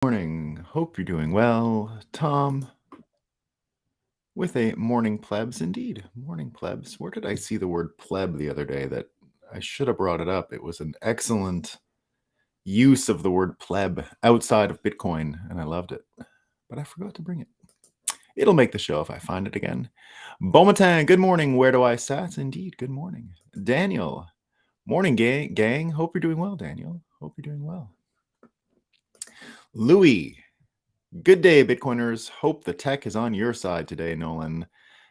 Morning. Hope you're doing well. Tom with a morning plebs. Indeed, morning plebs. Where did I see the word pleb the other day that I should have brought it up? It was an excellent use of the word pleb outside of Bitcoin, and I loved it. But I forgot to bring it. It'll make the show if I find it again. Bomatan, good morning. Where do I sat? Indeed, good morning. Daniel, morning, gang. Hope you're doing well, Daniel. Hope you're doing well. Louis, good day, Bitcoiners. Hope the tech is on your side today, Nolan.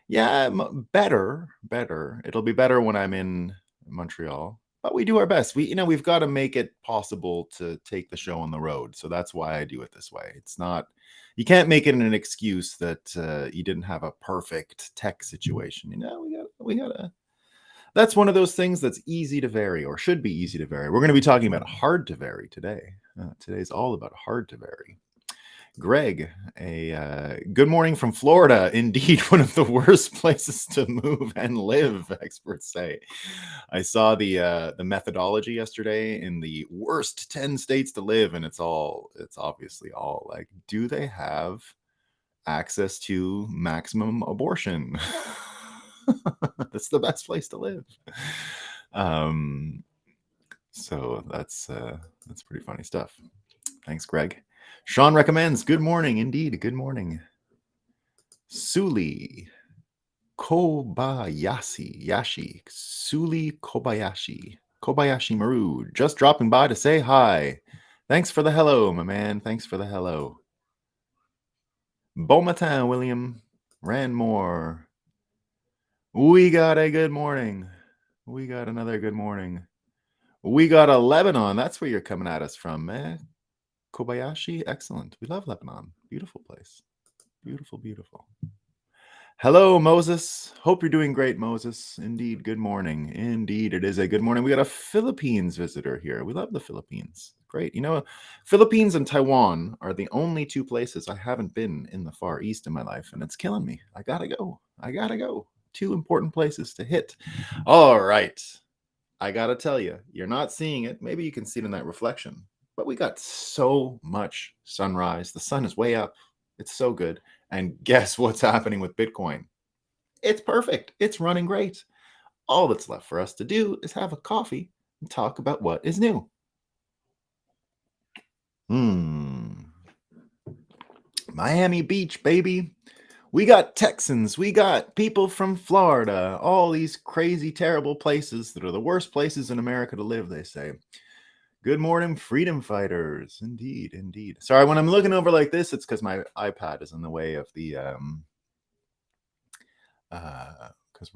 Yeah, better. It'll be better when I'm in Montreal, but we do our best. We've got to make it possible to take the show on the road. So that's why I do it this way. It's not, you can't make it an excuse that you didn't have a perfect tech situation. We gotta. That's one of those things that's easy to vary, or should be easy to vary. We're going to be talking about hard to vary today. Today's all about hard to vary. Greg, a good morning from Florida. Indeed, one of the worst places to move and live, experts say. I saw the methodology yesterday in the worst 10 states to live, and it's obviously all like, do they have access to maximum abortion? That's the best place to live. So that's pretty funny stuff. Thanks, Greg. Sean recommends. Good morning, indeed. Good morning. Suli Kobayashi Maru, just dropping by to say hi. Thanks for the hello, my man. Thanks for the hello. Bon matin, William. Ranmore. We got a good morning. We got another good morning. We got a Lebanon. That's where you're coming at us from, man. Kobayashi, excellent. We love Lebanon. Beautiful place. Beautiful. Hello, Moses. Hope you're doing great, Moses. Indeed, good morning. Indeed, it is a good morning. We got a Philippines visitor here. We love the Philippines. Great. Philippines and Taiwan are the only two places I haven't been in the Far East in my life, and it's killing me. I gotta go. Two important places to hit. All right. I gotta tell you, you're not seeing it. Maybe you can see it in that reflection. But we got so much sunrise. The sun is way up. It's so good. And guess what's happening with Bitcoin? It's perfect. It's running great. All that's left for us to do is have a coffee and talk about what is new. Miami Beach, baby. We got Texans. We got people from Florida. All these crazy, terrible places that are the worst places in America to live, they say. Good morning, freedom fighters. Indeed. Sorry, when I'm looking over like this, it's because my iPad is in the way of the because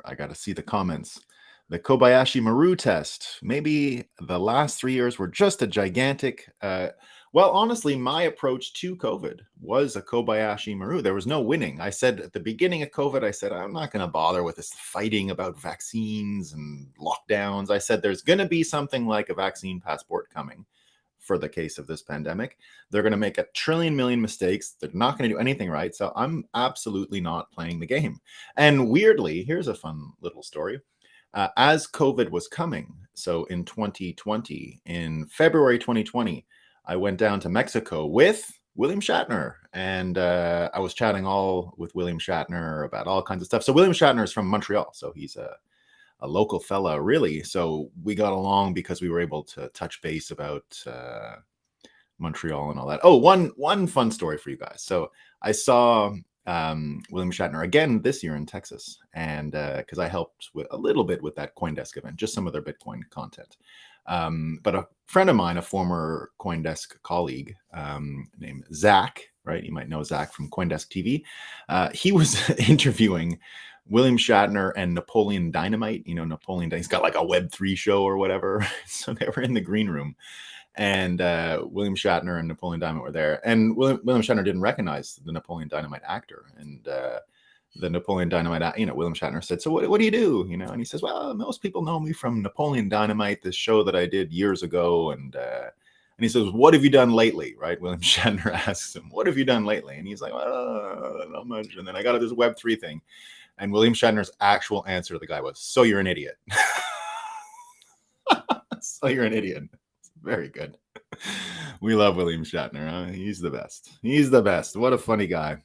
I got to see the comments. The Kobayashi Maru test. Maybe the last 3 years were just a gigantic. Well, honestly, my approach to COVID was a Kobayashi Maru. There was no winning. I said at the beginning of COVID, I said, I'm not going to bother with this fighting about vaccines and lockdowns. I said, there's going to be something like a vaccine passport coming for the case of this pandemic. They're going to make a trillion million mistakes. They're not going to do anything right. So I'm absolutely not playing the game. And weirdly, here's a fun little story. As COVID was coming, so in 2020, in February 2020, I went down to Mexico with William Shatner, and I was chatting all with William Shatner about all kinds of stuff. So William Shatner is from Montreal, so he's a local fella, really. So we got along because we were able to touch base about Montreal and all that. Oh, one fun story for you guys. So I saw William Shatner again this year in Texas, and because I helped with a little bit with that CoinDesk event, just some of their Bitcoin content. But a friend of mine, a former CoinDesk colleague named Zach, right? You might know Zach from CoinDesk TV. He was interviewing William Shatner and Napoleon Dynamite. Napoleon, he's got like a Web3 show or whatever. So they were in the green room. And William Shatner and Napoleon Dynamite were there. And William Shatner didn't recognize the Napoleon Dynamite actor. And the Napoleon Dynamite, William Shatner said, so what do you do? And he says, well, most people know me from Napoleon Dynamite, this show that I did years ago. And he says, what have you done lately? Right? William Shatner asks him, what have you done lately? And he's like, well, not much. And then I got this Web3 thing. And William Shatner's actual answer to the guy was, so you're an idiot. So you're an idiot. Very good. We love William Shatner. Huh? He's the best. He's the best. What a funny guy.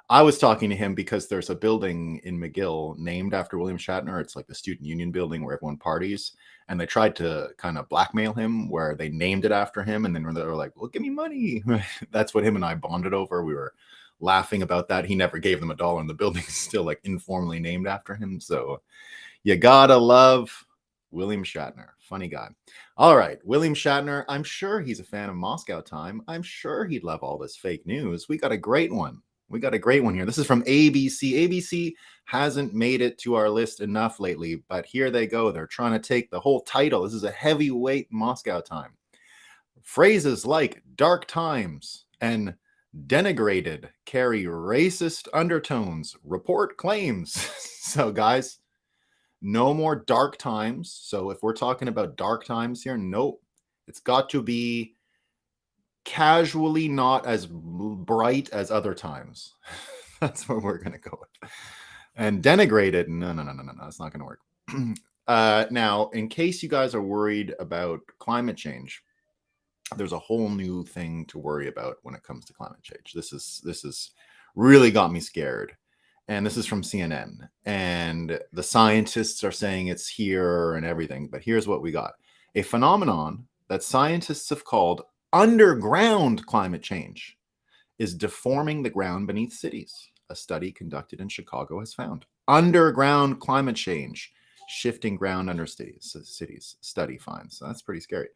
I was talking to him because there's a building in McGill named after William Shatner. It's like the student union building where everyone parties. And they tried to kind of blackmail him where they named it after him. And then they were like, well, give me money. That's what him and I bonded over. We were laughing about that. He never gave them $1 and the building's still like informally named after him. So you gotta love William Shatner. Funny guy. All right, William Shatner. I'm sure he's a fan of Moscow Time. I'm sure he'd love all this fake news. We got a great one. We got a great one here. This is from ABC. ABC hasn't made it to our list enough lately, but here they go. They're trying to take the whole title. This is a heavyweight Moscow Time. Phrases like dark times and denigrated carry racist undertones. Report claims. So, guys, no more dark times. So if we're talking about dark times here, nope. It's got to be casually not as bright as other times. That's what we're going to go with. And denigrated, no, it's not going to work. Now, in case you guys are worried about climate change, there's a whole new thing to worry about when it comes to climate change. This is really got me scared. And this is from CNN. And the scientists are saying it's here and everything. But here's what we got. A phenomenon that scientists have called underground climate change is deforming the ground beneath cities. A study conducted in Chicago has found. Underground climate change, shifting ground under cities, study finds. So that's pretty scary.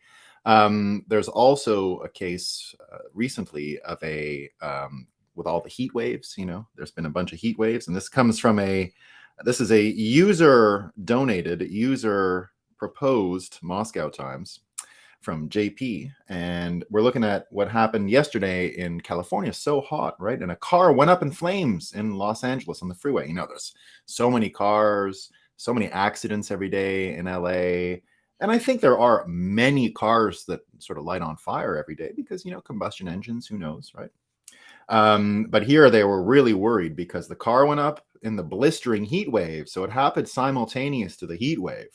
There's also a case recently of a... with all the heat waves, there's been a bunch of heat waves, and this comes from this is a user proposed Moscow Times from JP, and we're looking at what happened yesterday in California. So hot, right? And a car went up in flames in Los Angeles on the freeway. There's so many cars, so many accidents every day in LA. And I think there are many cars that sort of light on fire every day because, combustion engines, who knows, right? But here they were really worried because the car went up in the blistering heat wave. So it happened simultaneous to the heat wave.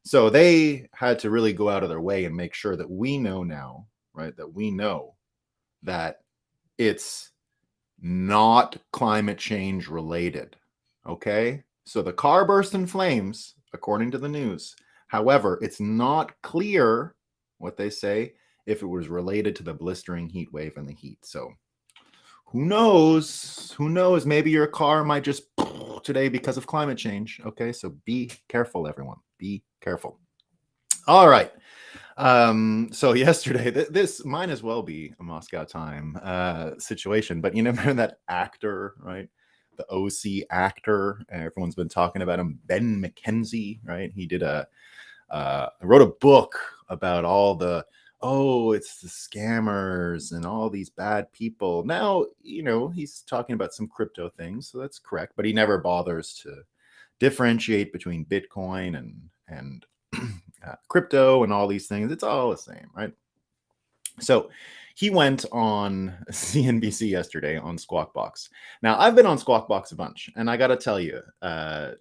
So they had to really go out of their way and make sure that we know now, right? That we know that it's not climate change related. Okay. So the car burst in flames, according to the news. However, it's not clear what they say if it was related to the blistering heat wave and the heat. So who knows? Who knows? Maybe your car might just today because of climate change. Okay, so be careful, everyone. Be careful. All right. So yesterday, this might as well be a Moscow Time situation. But remember that actor, right? The OC actor. Everyone's been talking about him, Ben McKenzie, right? He did wrote a book about all the it's the scammers and all these bad people. Now, he's talking about some crypto things, so that's correct, but he never bothers to differentiate between Bitcoin and crypto and all these things. It's all the same, right? So he went on CNBC yesterday on Squawk Box. Now, I've been on Squawk Box a bunch, and I got to tell you,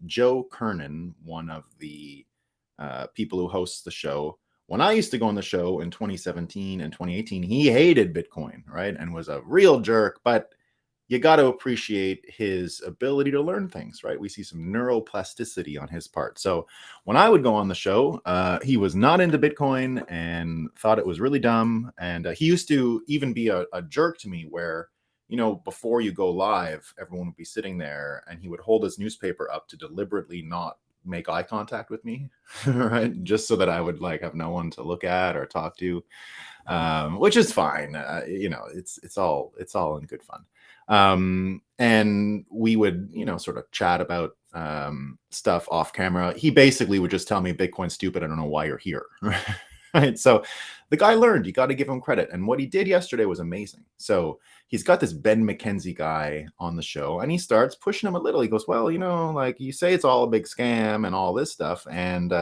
Joe Kernan, one of the people who hosts the show, when I used to go on the show in 2017 and 2018, he hated Bitcoin, right? And was a real jerk, but you got to appreciate his ability to learn things, right? We see some neuroplasticity on his part. So when I would go on the show, he was not into Bitcoin and thought it was really dumb. And he used to even be a jerk to me where, before you go live, everyone would be sitting there and he would hold his newspaper up to deliberately not make eye contact with me, right? Just so that I would have no one to look at or talk to, which is fine. It's all in good fun. And we would, sort of chat about stuff off camera. He basically would just tell me Bitcoin's stupid. I don't know why you're here. Right. So the guy learned. You got to give him credit. And what he did yesterday was amazing. So he's got this Ben McKenzie guy on the show and he starts pushing him a little. He goes, well, you say it's all a big scam and all this stuff. And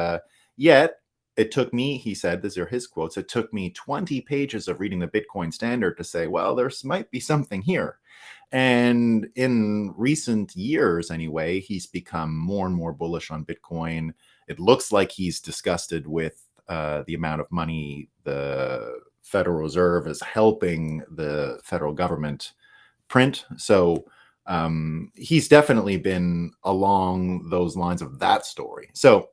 yet it took me, he said, these are his quotes, it took me 20 pages of reading the Bitcoin Standard to say, well, there might be something here. And in recent years, anyway, he's become more and more bullish on Bitcoin. It looks like he's disgusted with the amount of money the Federal Reserve is helping the federal government print. So he's definitely been along those lines of that story. So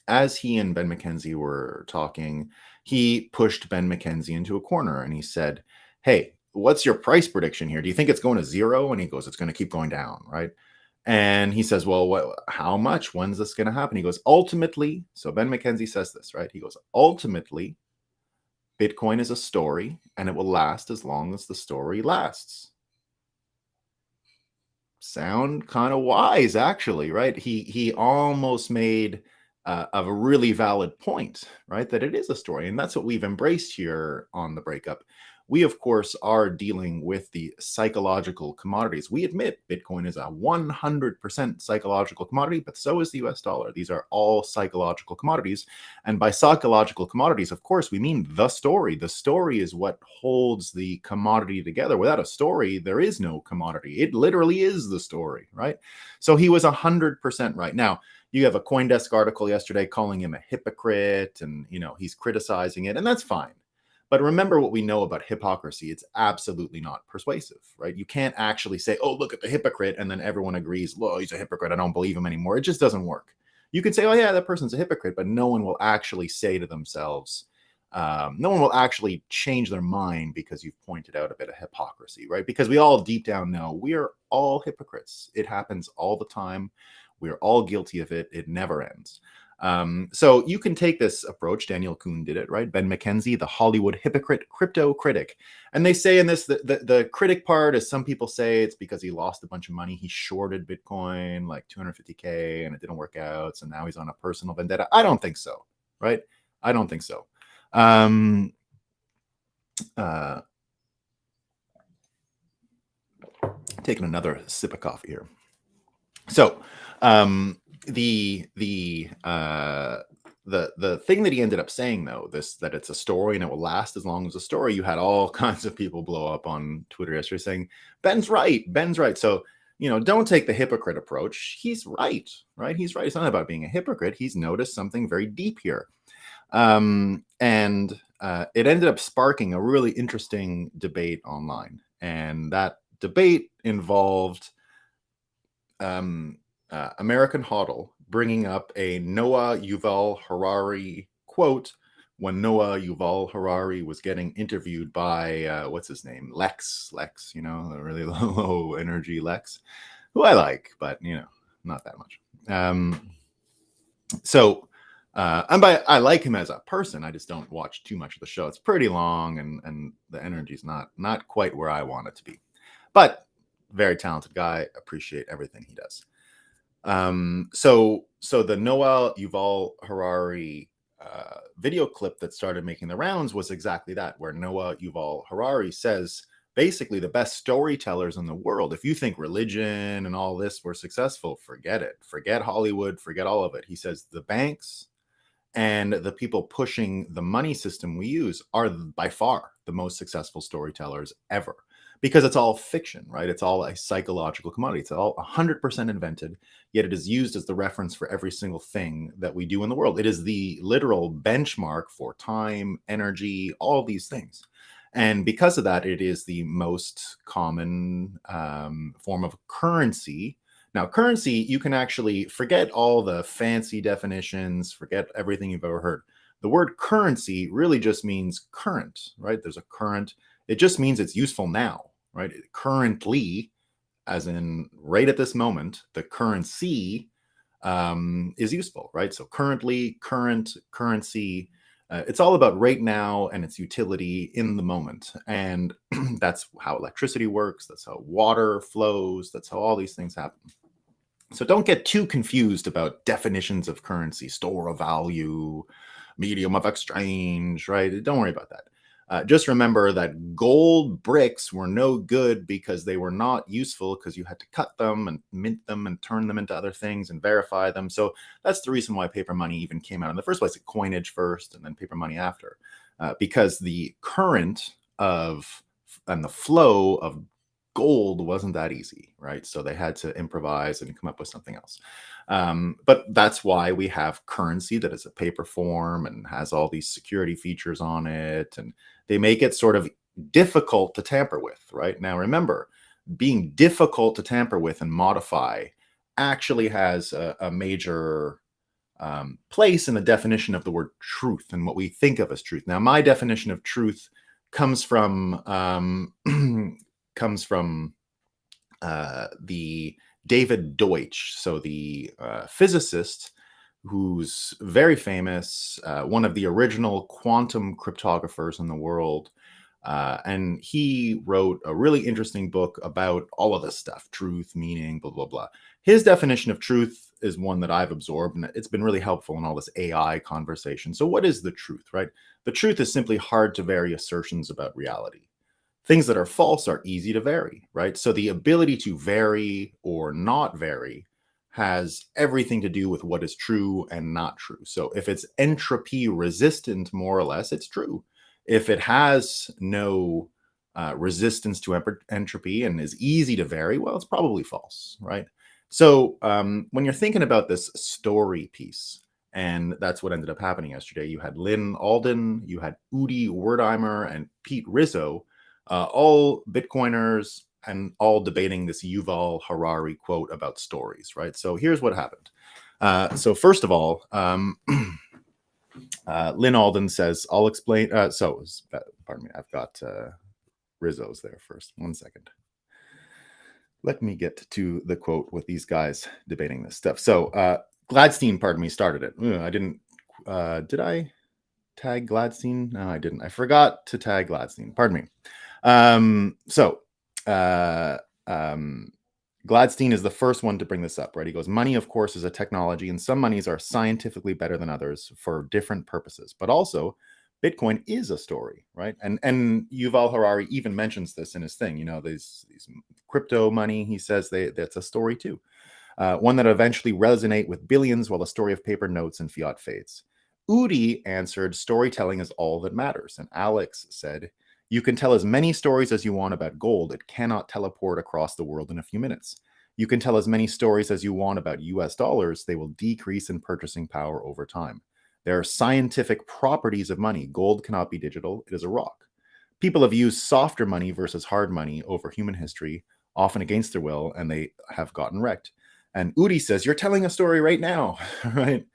as he and Ben McKenzie were talking, he pushed Ben McKenzie into a corner and he said, "Hey, what's your price prediction here? Do you think it's going to zero?" And he goes, "It's going to keep going down, right?" And he says, "Well, how much? When's this going to happen?" He goes, "Ultimately," so Ben McKenzie says this, right? He goes, "Ultimately, Bitcoin is a story and it will last as long as the story lasts." Sound kind of wise, actually, right? He almost made of a really valid point, right? That it is a story, and that's what we've embraced here on the Breakup. We, of course, are dealing with the psychological commodities. We admit Bitcoin is a 100% psychological commodity, but so is the US dollar. These are all psychological commodities. And by psychological commodities, of course, we mean the story. The story is what holds the commodity together. Without a story, there is no commodity. It literally is the story, right? So he was 100% right. Now, you have a CoinDesk article yesterday calling him a hypocrite, and he's criticizing it, and that's fine. But remember what we know about hypocrisy. It's absolutely not persuasive, right? You can't actually say, "Oh, look at the hypocrite," and then everyone agrees, "Well, he's a hypocrite. I don't believe him anymore." It just doesn't work. You can say, "Oh, yeah, that person's a hypocrite," but no one will actually say to themselves, no one will actually change their mind because you've pointed out a bit of hypocrisy, right? Because we all deep down know we are all hypocrites. It happens all the time. We're all guilty of it. It never ends. So you can take this approach. Daniel Kuhn did it, right? Ben McKenzie, the Hollywood hypocrite crypto critic. And they say in this, the critic part is, some people say it's because he lost a bunch of money. He shorted Bitcoin like 250K and it didn't work out. So now he's on a personal vendetta. I don't think so, right? I don't think so. Taking another sip of coffee here. So the thing that he ended up saying, though, that it's a story and it will last as long as a story, you had all kinds of people blow up on Twitter yesterday saying, Ben's right. So, don't take the hypocrite approach. He's right? He's right. It's not about being a hypocrite. He's noticed something very deep here. And it ended up sparking a really interesting debate online. And that debate involved American Hodl bringing up a Noah Yuval Harari quote when Noah Yuval Harari was getting interviewed by what's his name, Lex, the really low energy Lex, who I like, but not that much. I like him as a person. I just don't watch too much of the show. It's pretty long, and the energy's not quite where I want it to be. But very talented guy. Appreciate everything he does. So the Noah Yuval Harari video clip that started making the rounds was exactly that, where Noah Yuval Harari says, basically, the best storytellers in the world, if you think religion and all this were successful, forget it. Forget Hollywood. Forget all of it. He says the banks and the people pushing the money system we use are by far the most successful storytellers ever, because it's all fiction, right? It's all a psychological commodity. It's all 100% invented, yet it is used as the reference for every single thing that we do in the world. It is the literal benchmark for time, energy, all these things. And because of that, it is the most common form of currency. Now, currency, you can actually forget all the fancy definitions, forget everything you've ever heard. The word currency really just means current, right? There's a current. It just means it's useful now, right? Currently, as in right at this moment, the currency is useful, right? So currently, current, currency, it's all about right now and its utility in the moment. And that's how electricity works. That's how water flows. That's how all these things happen. So don't get too confused about definitions of currency, store of value, medium of exchange, right? Don't worry about that. Just remember that gold bricks were no good because they were not useful, because you had to cut them and mint them and turn them into other things and verify them. So that's the reason why paper money even came out in the first place. Coinage first and then paper money after, because the current of and the flow of gold wasn't that easy, right? So they had to improvise and come up with something else. But that's why we have currency that is a paper form and has all these security features on it. And they make it sort of difficult to tamper with, right? Now, remember, being difficult to tamper with and modify actually has a major place in the definition of the word truth and what we think of as truth. Now, my definition of truth comes from comes from the David Deutsch, so the physicist who's very famous, one of the original quantum cryptographers in the world. And he wrote a really interesting book about all of this stuff, truth, meaning, blah, blah, blah. His definition of truth is one that I've absorbed, and it's been really helpful in all this AI conversation. So what is the truth, right? The truth is simply hard to vary assertions about reality. Things that are false are easy to vary, right? So the ability to vary or not vary has everything to do with what is true and not true. So if it's entropy resistant, more or less, it's true. If it has no resistance to entropy and is easy to vary, well, it's probably false, right? So when you're thinking about this story piece, and that's what ended up happening yesterday, you had Lynn Alden, you had Udi Wertheimer, and Pete Rizzo, all Bitcoiners and all debating this Yuval Harari quote about stories, right? So here's what happened. So first of all, Lynn Alden says, I'll explain. Pardon me, I've got Rizzo's there first. 1 second. Let me get to the quote with these guys debating this stuff. So Gladstein, pardon me, started it. I didn't. Did I tag Gladstein? No, I didn't. I forgot to tag Gladstein. Pardon me. Gladstein is the first one to bring this up, right? He goes, money, of course, is a technology, and some monies are scientifically better than others for different purposes. But also, Bitcoin is a story, right? And Yuval Harari even mentions this in his thing. You know, these crypto money, he says that's a story too. One that eventually resonate with billions while the story of paper notes and fiat fades. Udi answered, storytelling is all that matters. And Alex said, you can tell as many stories as you want about gold. It cannot teleport across the world in a few minutes. You can tell as many stories as you want about US dollars. They will decrease in purchasing power over time. There are scientific properties of money. Gold cannot be digital. It is a rock. People have used softer money versus hard money over human history, often against their will, and they have gotten wrecked. And Udi says, you're telling a story right now, right?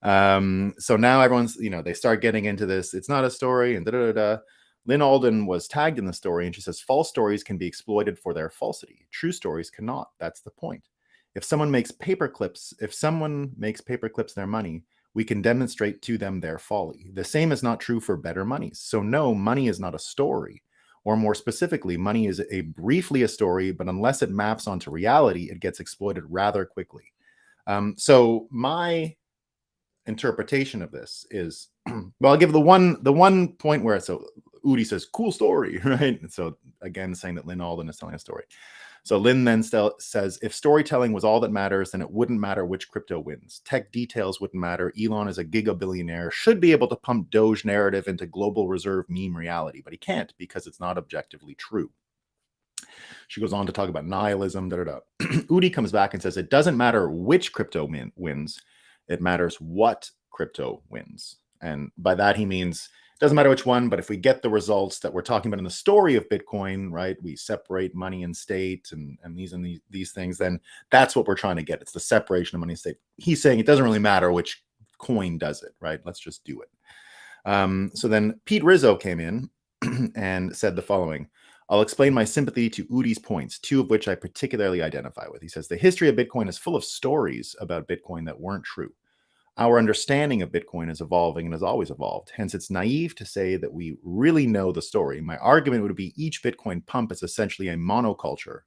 So now everyone's, they start getting into this. It's not a story and da-da-da-da. Lynn Alden was tagged in the story, and she says, false stories can be exploited for their falsity. True stories cannot. That's the point. If someone makes paper clips their money, we can demonstrate to them their folly. The same is not true for better monies. So no, money is not a story. Or more specifically, money is briefly a story, but unless it maps onto reality, it gets exploited rather quickly. So my interpretation of this is, well, I'll give the one point where Udi says, cool story, right? And so again, saying that Lynn Alden is telling a story. So Lynn then says, if storytelling was all that matters, then it wouldn't matter which crypto wins. Tech details wouldn't matter. Elon is a gigabillionaire, should be able to pump Doge narrative into global reserve meme reality, but he can't because it's not objectively true. She goes on to talk about nihilism, Udi comes back and says, it doesn't matter which crypto wins. It matters what crypto wins. And by that, he means it doesn't matter which one, but if we get the results that we're talking about in the story of Bitcoin, right, we separate money and state and these things, then that's what we're trying to get. It's the separation of money and state. He's saying it doesn't really matter which coin does it, right? Let's just do it. So then Pete Rizzo came in and said the following. I'll explain my sympathy to Udi's points, two of which I particularly identify with. He says, the history of Bitcoin is full of stories about Bitcoin that weren't true. Our understanding of Bitcoin is evolving and has always evolved. Hence, it's naive to say that we really know the story. My argument would be each Bitcoin pump is essentially a monoculture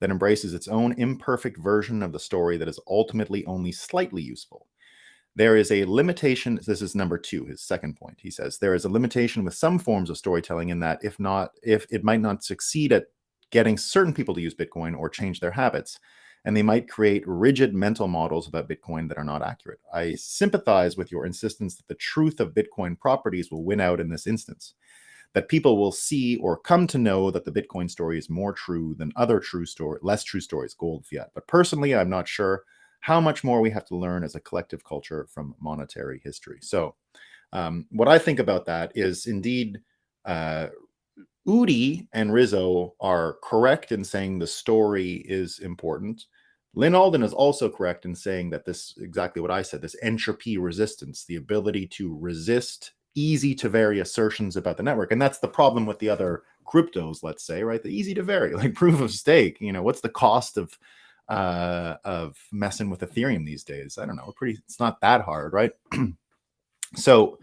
that embraces its own imperfect version of the story that is ultimately only slightly useful. There is a limitation. This is number 2, his second point. He says, there is a limitation with some forms of storytelling in that if it might not succeed at getting certain people to use Bitcoin or change their habits, and they might create rigid mental models about Bitcoin that are not accurate. I sympathize with your insistence that the truth of Bitcoin properties will win out in this instance. that people will see or come to know that the Bitcoin story is more true than other less true stories, gold, fiat. But personally, I'm not sure how much more we have to learn as a collective culture from monetary history. So what I think about that is indeed Udi and Rizzo are correct in saying the story is important. Lynn Alden is also correct in saying that this, exactly what I said, this entropy resistance, the ability to resist easy to vary assertions about the network. And that's the problem with the other cryptos, let's say, right? The easy to vary, like proof of stake. What's the cost of messing with Ethereum these days? I don't know. It's not that hard, right? So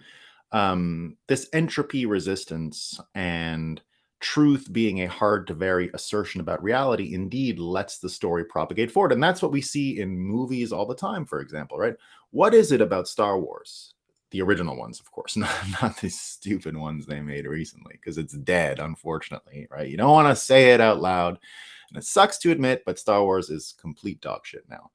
this entropy resistance and truth being a hard to vary assertion about reality indeed lets the story propagate forward. And that's what we see in movies all the time, for example, right? What is it about Star Wars? The original ones, of course, not these stupid ones they made recently, because it's dead, unfortunately, right? You don't want to say it out loud. And it sucks to admit, but Star Wars is complete dog shit now.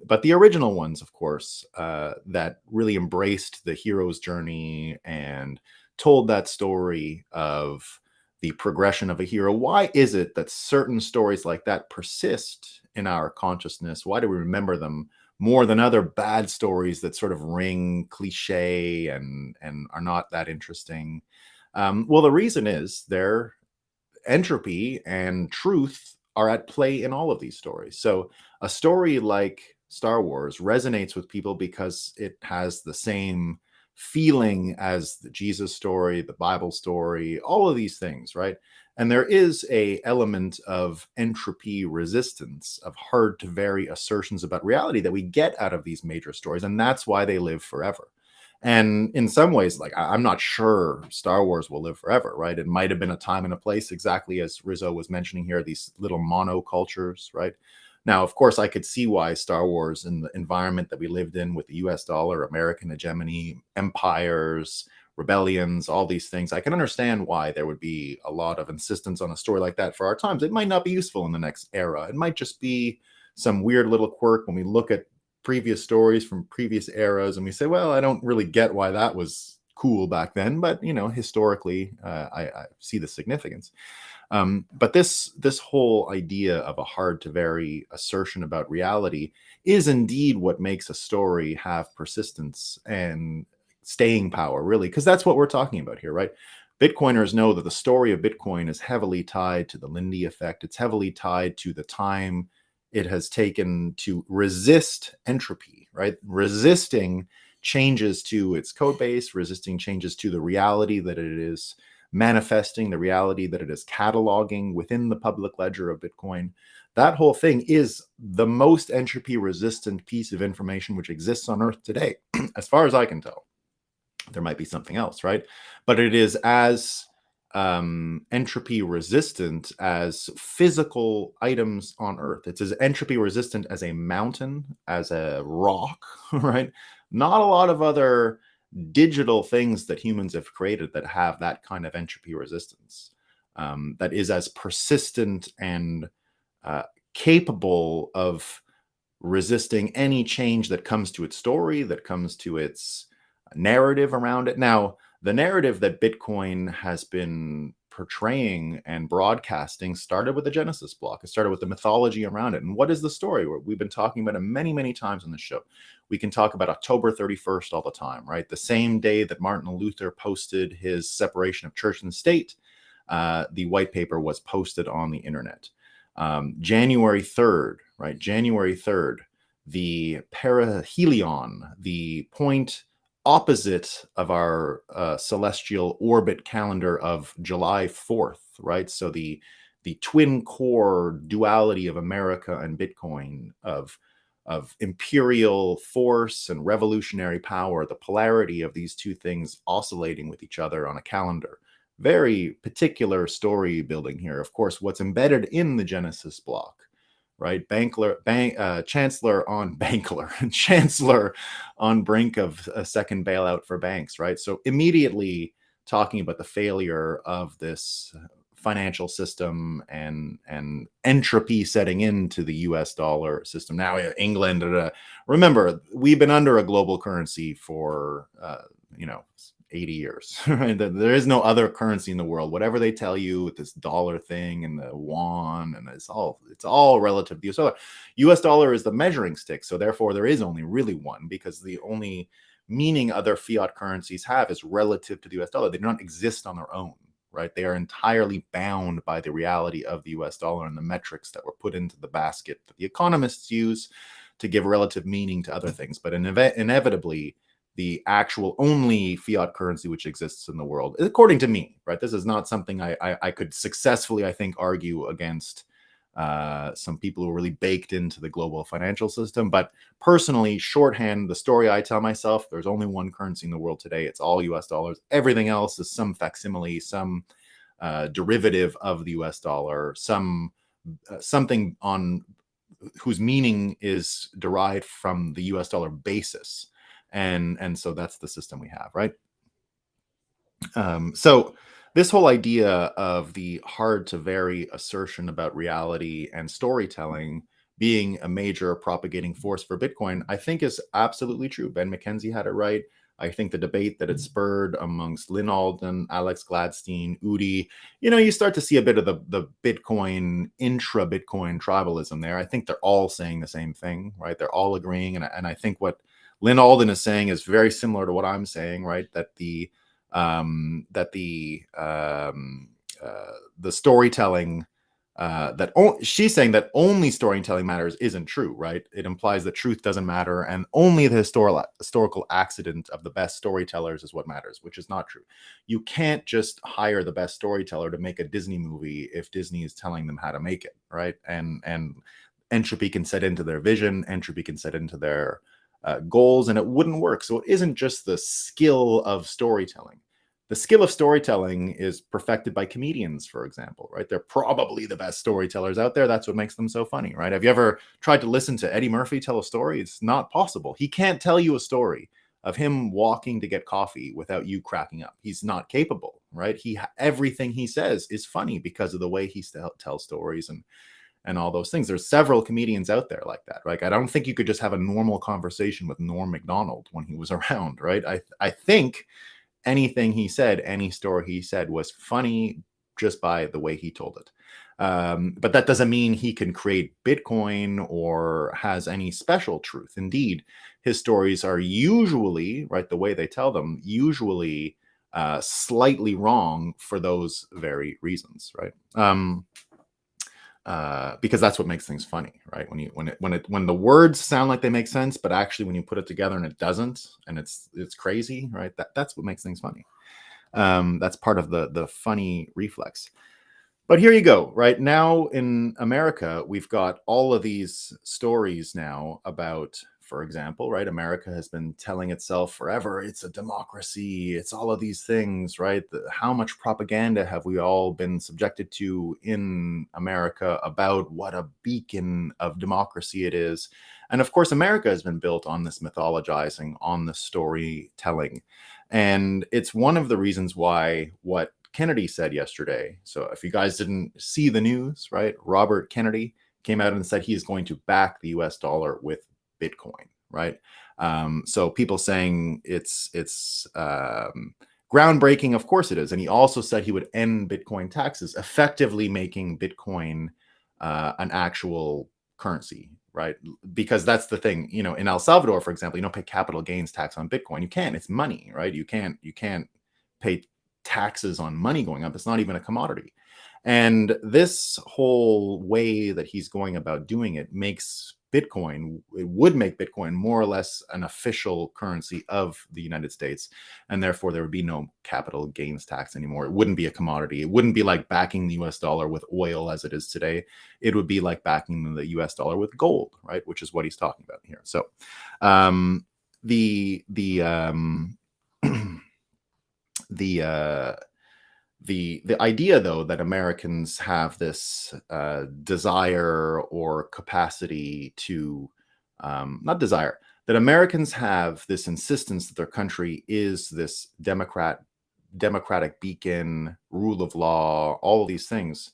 But the original ones, of course, that really embraced the hero's journey and told that story of the progression of a hero. Why is it that certain stories like that persist in our consciousness? Why do we remember them more than other bad stories that sort of ring cliche and are not that interesting? Well, the reason is their entropy and truth are at play in all of these stories. So a story like Star Wars resonates with people because it has the same feeling as the Jesus story, the Bible story, all of these things, right? And there is a element of entropy resistance, of hard to vary assertions about reality that we get out of these major stories, and that's why they live forever. And in some ways, like I'm not sure Star Wars will live forever, right? It might have been a time and a place, exactly as Rizzo was mentioning here, these little monocultures, right? Now, of course, I could see why Star Wars, in the environment that we lived in with the US dollar, American hegemony, empires, rebellions, all these things, I can understand why there would be a lot of insistence on a story like that for our times. It might not be useful in the next era. It might just be some weird little quirk when we look at previous stories from previous eras and we say, well, I don't really get why that was cool back then, but historically I see the significance. But this whole idea of a hard to vary assertion about reality is indeed what makes a story have persistence and staying power, really, because that's what we're talking about here, right? Bitcoiners know that the story of Bitcoin is heavily tied to the Lindy effect. It's heavily tied to the time it has taken to resist entropy, right? Resisting changes to its code base, resisting changes to the reality that it is manifesting, the reality that it is cataloging within the public ledger of Bitcoin. That whole thing is the most entropy resistant piece of information which exists on Earth today, as far as I can tell. There might be something else, right? But it is as entropy resistant as physical items on Earth. It's as entropy resistant as a mountain, as a rock, right? Not a lot of other digital things that humans have created that have that kind of entropy resistance, that is as persistent and capable of resisting any change that comes to its story, that comes to its narrative around it. Now, the narrative that Bitcoin has been portraying and broadcasting started with the Genesis block. It started with the mythology around it. And what is the story? We've been talking about it many, many times on the show. We can talk about October 31st all the time, right? The same day that Martin Luther posted his separation of church and state, the white paper was posted on the internet. January 3rd, right? January 3rd, the perihelion, the point opposite of our celestial orbit calendar of July 4th, right? So the twin core duality of America and Bitcoin, of imperial force and revolutionary power, the polarity of these two things oscillating with each other on a calendar. Very particular story building here. Of course, what's embedded in the Genesis block, right? Chancellor on Chancellor on brink of a second bailout for banks, right? So immediately talking about the failure of this financial system and entropy setting into the US dollar system. Now England, remember, we've been under a global currency for 80 years. Right? There is no other currency in the world. Whatever they tell you with this dollar thing and the won, and it's all relative to the US dollar. US dollar is the measuring stick. So therefore there is only really one, because the only meaning other fiat currencies have is relative to the US dollar. They do not exist on their own, right? They are entirely bound by the reality of the US dollar and the metrics that were put into the basket that the economists use to give relative meaning to other things. But inevitably, the actual only fiat currency which exists in the world, according to me, right? This is not something I could successfully, I think, argue against some people who are really baked into the global financial system. But personally, shorthand, the story I tell myself, there's only one currency in the world today. It's all US dollars. Everything else is some facsimile, some derivative of the US dollar, something on whose meaning is derived from the US dollar basis. And so that's the system we have, right? So this whole idea of the hard to vary assertion about reality and storytelling being a major propagating force for Bitcoin, I think is absolutely true. Ben McKenzie had it right. I think the debate that it spurred amongst Lynn Alden, Alex Gladstein, Udi, you start to see a bit of the Bitcoin, intra-Bitcoin tribalism there. I think they're all saying the same thing, right? They're all agreeing. And I think what Lynn Alden is saying is very similar to what I'm saying, right? That the storytelling she's saying that only storytelling matters isn't true, right? It implies that truth doesn't matter and only the historical accident of the best storytellers is what matters, which is not true. You can't just hire the best storyteller to make a Disney movie if Disney is telling them how to make it, right? And Entropy can set into their vision, Entropy can set into their goals, and it wouldn't work. So it isn't just the skill of storytelling. The skill of storytelling is perfected by comedians, for example, right? They're probably the best storytellers out there. That's what makes them so funny, right? Have you ever tried to listen to Eddie Murphy tell a story? It's not possible. He can't tell you a story of him walking to get coffee without you cracking up. He's not capable, right? Everything he says is funny because of the way he tells stories and all those things. There's several comedians out there like that, right? I don't think you could just have a normal conversation with Norm Macdonald when he was around, right? I think anything he said, any story he said was funny just by the way he told it. But that doesn't mean he can create Bitcoin or has any special truth. Indeed, his stories are usually, right, the way they tell them, usually slightly wrong for those very reasons, right? Because that's what makes things funny, right? When the words sound like they make sense, but actually when you put it together and it doesn't, and it's crazy, right? That's what makes things funny. That's part of the funny reflex. But here you go, right? Now in America, we've got all of these stories now about, for example, right? America has been telling itself forever, it's a democracy, it's all of these things, right? How much propaganda have we all been subjected to in America about what a beacon of democracy it is? And of course, America has been built on this mythologizing, on the storytelling. And it's one of the reasons why what Kennedy said yesterday. So if you guys didn't see the news, right, Robert Kennedy came out and said he is going to back the US dollar with Bitcoin, right? So people saying it's groundbreaking, of course it is. And he also said he would end Bitcoin taxes, effectively making Bitcoin an actual currency, right? Because that's the thing, in El Salvador, for example, you don't pay capital gains tax on Bitcoin. You can't. It's money, right? You can't pay taxes on money going up. It's not even a commodity. And this whole way that he's going about doing it would make Bitcoin more or less an official currency of the United States. And therefore there would be no capital gains tax anymore. It wouldn't be a commodity. It wouldn't be like backing the US dollar with oil as it is today. It would be like backing the US dollar with gold, right? Which is what he's talking about here. So the idea, though, that Americans have this desire or capacity to not desire, that Americans have this insistence that their country is this democratic beacon, rule of law, all of these things,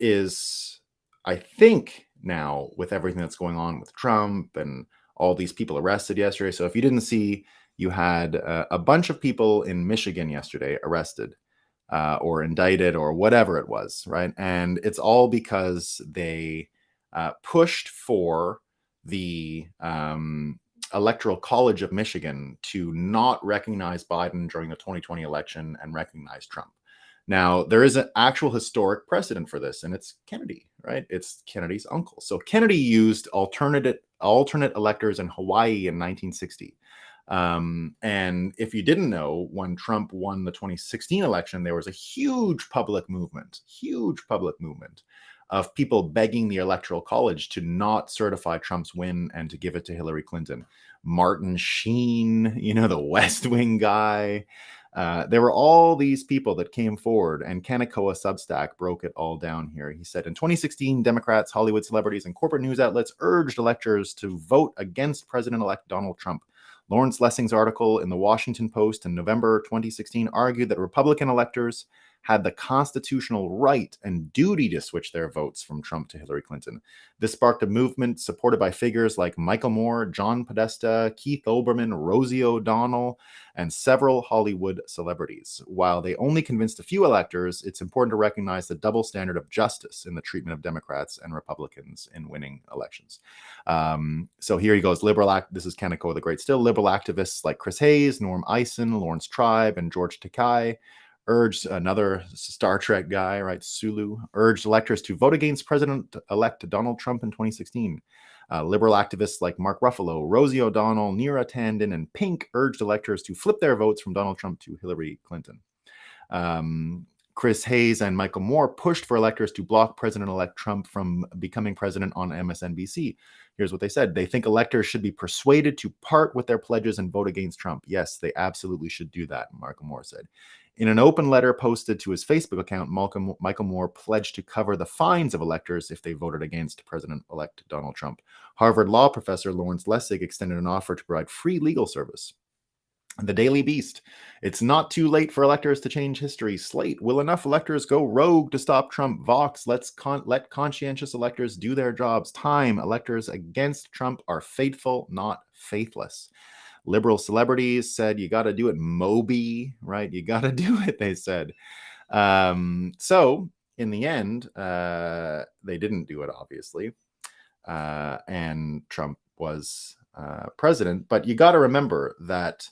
is, I think, now with everything that's going on with Trump and all these people arrested yesterday. So if you didn't see you had a bunch of people in Michigan yesterday arrested or indicted or whatever it was, right? And it's all because they pushed for the Electoral College of Michigan to not recognize Biden during the 2020 election and recognize Trump. Now, there is an actual historic precedent for this, and it's Kennedy, right? It's Kennedy's uncle. So Kennedy used alternate electors in Hawaii in 1960. And if you didn't know, when Trump won the 2016 election, there was a huge public movement of people begging the Electoral College to not certify Trump's win and to give it to Hillary Clinton. Martin Sheen, the West Wing guy. There were all these people that came forward, and Kanekawa Substack broke it all down here. He said, in 2016, Democrats, Hollywood celebrities, and corporate news outlets urged electors to vote against President-elect Donald Trump. Lawrence Lessing's article in the Washington Post in November 2016 argued that Republican electors had the constitutional right and duty to switch their votes from Trump to Hillary Clinton. This sparked a movement supported by figures like Michael Moore, John Podesta, Keith Olbermann, Rosie O'Donnell, and several Hollywood celebrities. While they only convinced a few electors, it's important to recognize the double standard of justice in the treatment of Democrats and Republicans in winning elections. So here he goes. This is Kaneko the Great still. Liberal activists like Chris Hayes, Norm Eisen, Lawrence Tribe, and George Takei urged, another Star Trek guy, right, Sulu, urged electors to vote against President-elect Donald Trump in 2016. Liberal activists like Mark Ruffalo, Rosie O'Donnell, Neera Tanden, and Pink urged electors to flip their votes from Donald Trump to Hillary Clinton. Chris Hayes and Michael Moore pushed for electors to block President-elect Trump from becoming president on MSNBC. Here's what they said. They think electors should be persuaded to part with their pledges and vote against Trump. Yes, they absolutely should do that, Michael Moore said. In an open letter posted to his Facebook account, Michael Moore pledged to cover the fines of electors if they voted against President-elect Donald Trump. Harvard law professor Lawrence Lessig extended an offer to provide free legal service. The Daily Beast. It's not too late for electors to change history. Slate. Will enough electors go rogue to stop Trump? Vox. Let conscientious electors do their jobs. Time. Electors against Trump are faithful, not faithless. Liberal celebrities said, you got to do it. Moby, right? You got to do it, they said. So in the end, they didn't do it, obviously. And Trump was president. But you got to remember that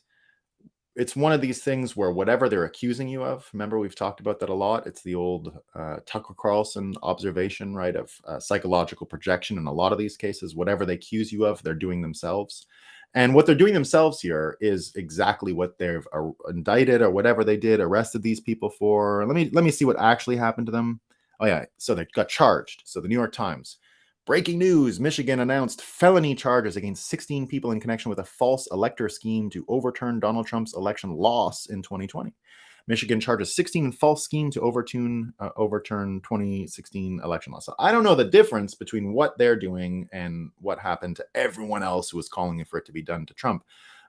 it's one of these things where whatever they're accusing you of, remember we've talked about that a lot. It's the old Tucker Carlson observation, right, of psychological projection. In a lot of these cases, whatever they accuse you of, they're doing themselves. And what they're doing themselves here is exactly what they've indicted or whatever they did, arrested these people for. Let me see what actually happened to them. Oh yeah, so they got charged. So the New York Times. Breaking news, Michigan announced felony charges against 16 people in connection with a false elector scheme to overturn Donald Trump's election loss in 2020. Michigan charges 16 in false scheme to overturn 2016 election loss. So I don't know the difference between what they're doing and what happened to everyone else who was calling for it to be done to Trump.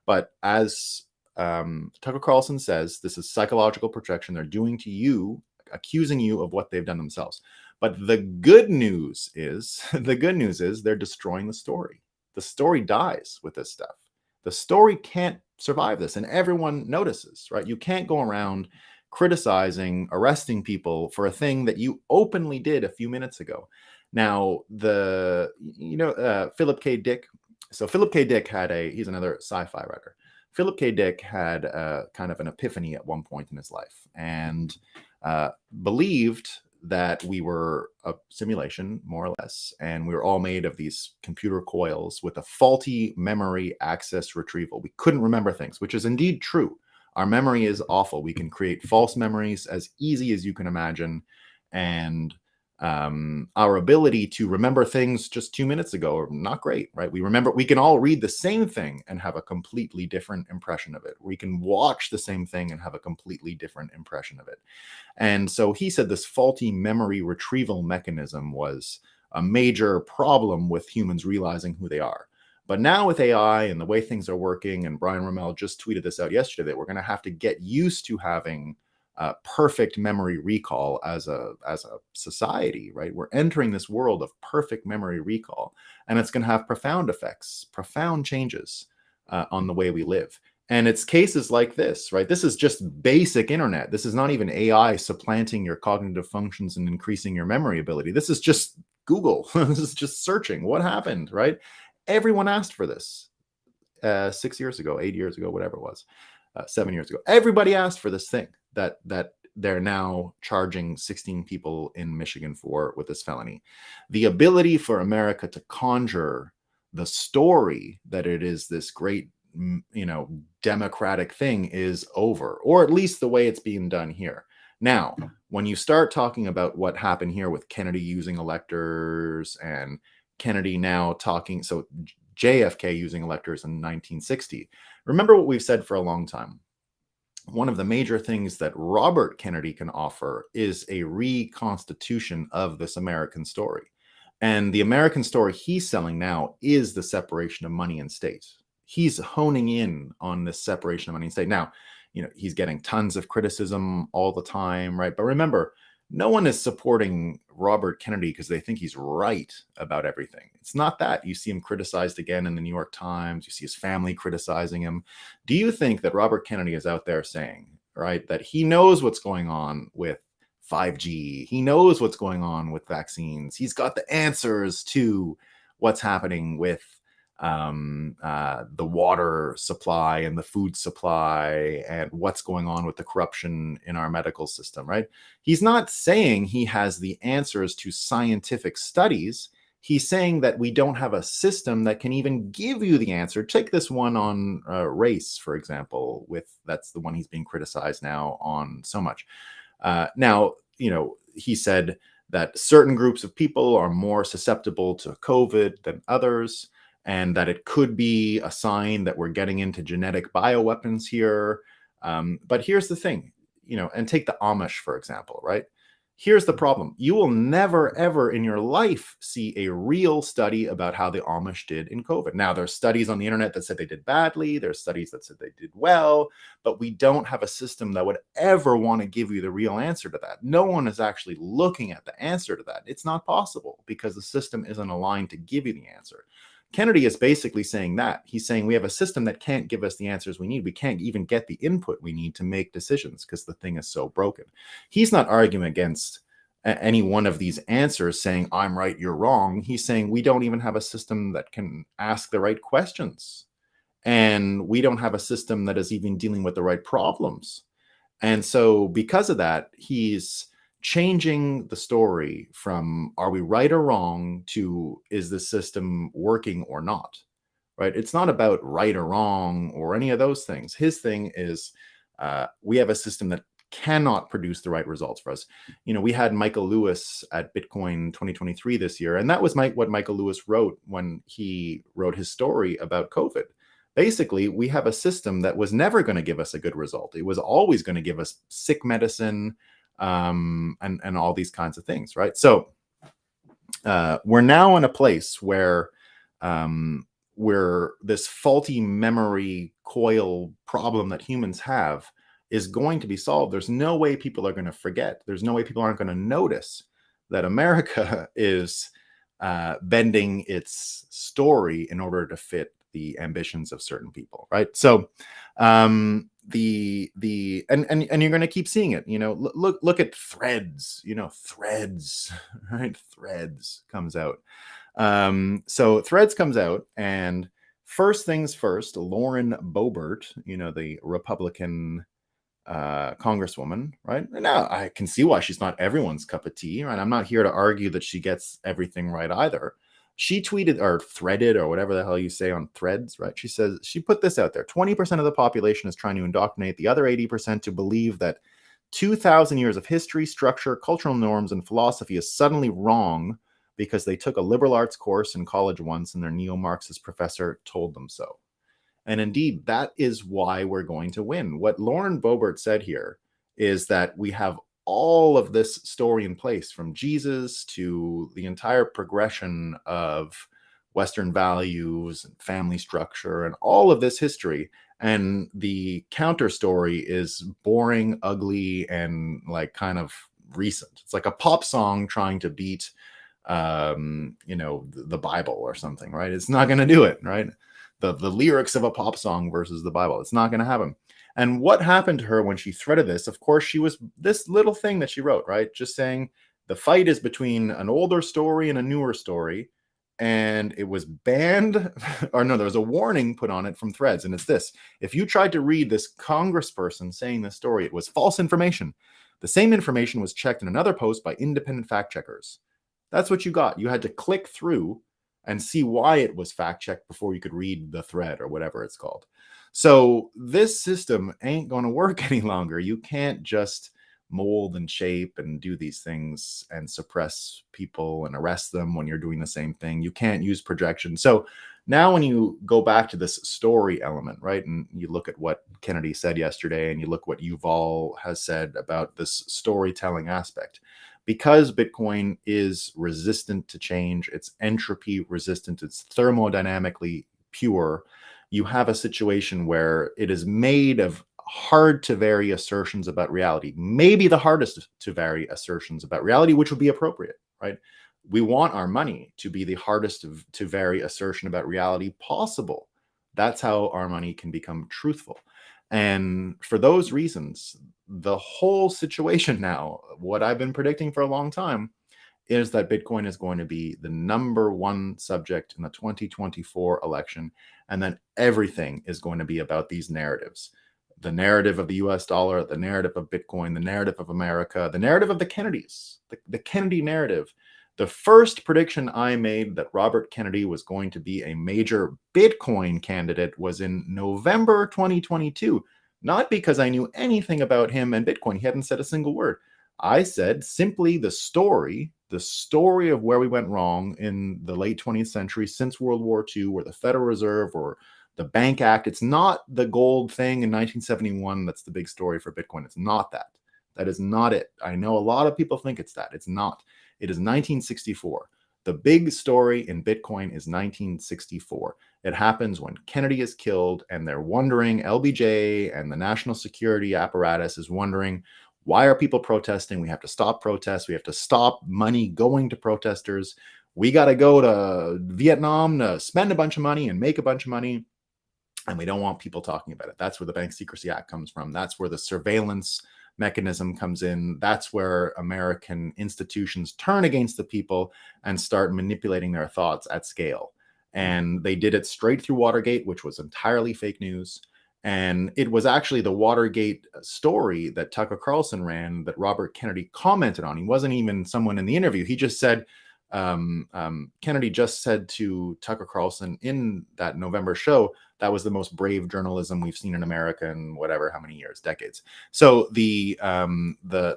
But as Tucker Carlson says, this is psychological projection. They're doing to you, accusing you of what they've done themselves. But the good news is they're destroying the story. The story dies with this stuff. The story can't survive this, and everyone notices, right? You can't go around criticizing, arresting people for a thing that you openly did a few minutes ago. Now, Philip K. Dick. So Philip K. Dick he's another sci-fi writer. Philip K. Dick had kind of an epiphany at one point in his life and believed that we were a simulation, more or less, and we were all made of these computer coils with a faulty memory access retrieval. We couldn't remember things, which is indeed true. Our memory is awful. We can create false memories as easy as you can imagine, and our ability to remember things just 2 minutes ago are not great, right? We can all read the same thing and have a completely different impression of it. We can watch the same thing and have a completely different impression of it. And so he said this faulty memory retrieval mechanism was a major problem with humans realizing who they are. But now with AI and the way things are working, and Brian Rommel just tweeted this out yesterday, that we're going to have to get used to having perfect memory recall as a society, right? We're entering this world of perfect memory recall, and it's going to have profound effects, profound changes on the way we live. And it's cases like this, right? This is just basic internet. This is not even AI supplanting your cognitive functions and increasing your memory ability. This is just Google. This is just searching. What happened, right? Everyone asked for this 6 years ago, 8 years ago, whatever it was, 7 years ago. Everybody asked for this thing that they're now charging 16 people in Michigan for with this felony. The ability for America to conjure the story that it is this great, democratic thing is over, or at least the way it's being done here. Now, when you start talking about what happened here with Kennedy using electors and Kennedy now talking, so JFK using electors in 1960, remember what we've said for a long time. One of the major things that Robert Kennedy can offer is a reconstitution of this American story. And the American story he's selling now is the separation of money and state. He's honing in on this separation of money and state. Now, he's getting tons of criticism all the time, right? But remember, no one is supporting Robert Kennedy because they think he's right about everything. It's not that. You see him criticized again in the New York Times. You see his family criticizing him. Do you think that Robert Kennedy is out there saying, right, that he knows what's going on with 5G? He knows what's going on with vaccines. He's got the answers to what's happening with the water supply and the food supply and what's going on with the corruption in our medical system, right? He's not saying he has the answers to scientific studies. He's saying that we don't have a system that can even give you the answer. Take this one on race, for example, that's the one he's being criticized now on so much. Now, he said that certain groups of people are more susceptible to COVID than others, and that it could be a sign that we're getting into genetic bioweapons here. But here's the thing, and take the Amish, for example, right? Here's the problem. You will never, ever in your life see a real study about how the Amish did in COVID. Now, there's studies on the internet that said they did badly. There's studies that said they did well, but we don't have a system that would ever want to give you the real answer to that. No one is actually looking at the answer to that. It's not possible because the system isn't aligned to give you the answer. Kennedy is basically saying that. He's saying we have a system that can't give us the answers we need. We can't even get the input we need to make decisions because the thing is so broken. He's not arguing against any one of these answers saying, I'm right, you're wrong. He's saying we don't even have a system that can ask the right questions. And we don't have a system that is even dealing with the right problems. And so because of that, he's changing the story from are we right or wrong to is the system working or not, right? It's not about right or wrong or any of those things. His thing is we have a system that cannot produce the right results for us. We had Michael Lewis at Bitcoin 2023 this year, and that was what Michael Lewis wrote when he wrote his story about COVID. Basically, we have a system that was never going to give us a good result. It was always going to give us sick medicine, and all these kinds of things, right? So we're now in a place where this faulty memory coil problem that humans have is going to be solved. There's no way people are going to forget. There's no way people aren't going to notice that America is bending its story in order to fit the ambitions of certain people, right? So and you're going to keep seeing it. Look at Threads. Threads, right? Threads comes out. So Threads comes out, and first things first, Lauren Boebert, the Republican congresswoman, right? Now I can see why she's not everyone's cup of tea, right? I'm not here to argue that she gets everything right either. She tweeted or threaded or whatever the hell you say on Threads, right? She says, she put this out there. 20% of the population is trying to indoctrinate the other 80% to believe that 2,000 years of history, structure, cultural norms, and philosophy is suddenly wrong because they took a liberal arts course in college once and their neo-Marxist professor told them so. And indeed, that is why we're going to win. What Lauren Boebert said here is that we have all of this story in place, from Jesus to the entire progression of Western values and family structure and all of this history. And the counter story is boring, ugly, and like kind of recent. It's like a pop song trying to beat, the Bible or something, right? It's not going to do it, right? the lyrics of a pop song versus the Bible. It's not going to happen. And what happened to her when she threaded this? Of course, she was this little thing that she wrote, right? Just saying the fight is between an older story and a newer story. And it was banned, or no, there was a warning put on it from Threads. And it's this: if you tried to read this congressperson saying this story, it was false information. The same information was checked in another post by independent fact checkers. That's what you got. You had to click through and see why it was fact checked before you could read the thread or whatever it's called. So this system ain't going to work any longer. You can't just mold and shape and do these things and suppress people and arrest them when you're doing the same thing. You can't use projection. So now when you go back to this story element, right, and you look at what Kennedy said yesterday and you look what Yuval has said about this storytelling aspect, because Bitcoin is resistant to change, it's entropy resistant, it's thermodynamically pure, you have a situation where it is made of hard to vary assertions about reality, maybe the hardest to vary assertions about reality, which would be appropriate, right? We want our money to be the hardest to vary assertion about reality possible. That's how our money can become truthful. And for those reasons, the whole situation now, what I've been predicting for a long time, is that Bitcoin is going to be the #1 subject in the 2024 election. And then everything is going to be about these narratives: the narrative of the US dollar, the narrative of Bitcoin, the narrative of America, the narrative of the Kennedys, the Kennedy narrative. The first prediction I made that Robert Kennedy was going to be a major Bitcoin candidate was in November 2022. Not because I knew anything about him and Bitcoin. He hadn't said a single word. I said simply the story of where we went wrong in the late 20th century since World War II, where the Federal Reserve or the Bank Act, it's not the gold thing in 1971 that's the big story for Bitcoin. It's not that. That is not it. I know a lot of people think it's that. It's not. It is 1964. The big story in Bitcoin is 1964. It happens when Kennedy is killed, and they're wondering, LBJ and the national security apparatus is wondering, why are people protesting? We have to stop protests. We have to stop money going to protesters. We got to go to Vietnam to spend a bunch of money and make a bunch of money. And we don't want people talking about it. That's where the Bank Secrecy Act comes from. That's where the surveillance mechanism comes in. That's where American institutions turn against the people and start manipulating their thoughts at scale. And they did it straight through Watergate, which was entirely fake news. And it was actually the Watergate story that Tucker Carlson ran that Robert Kennedy commented on. He wasn't even someone in the interview. He just said, Kennedy just said to Tucker Carlson in that November show, that was the most brave journalism we've seen in America in whatever, how many years, decades. So the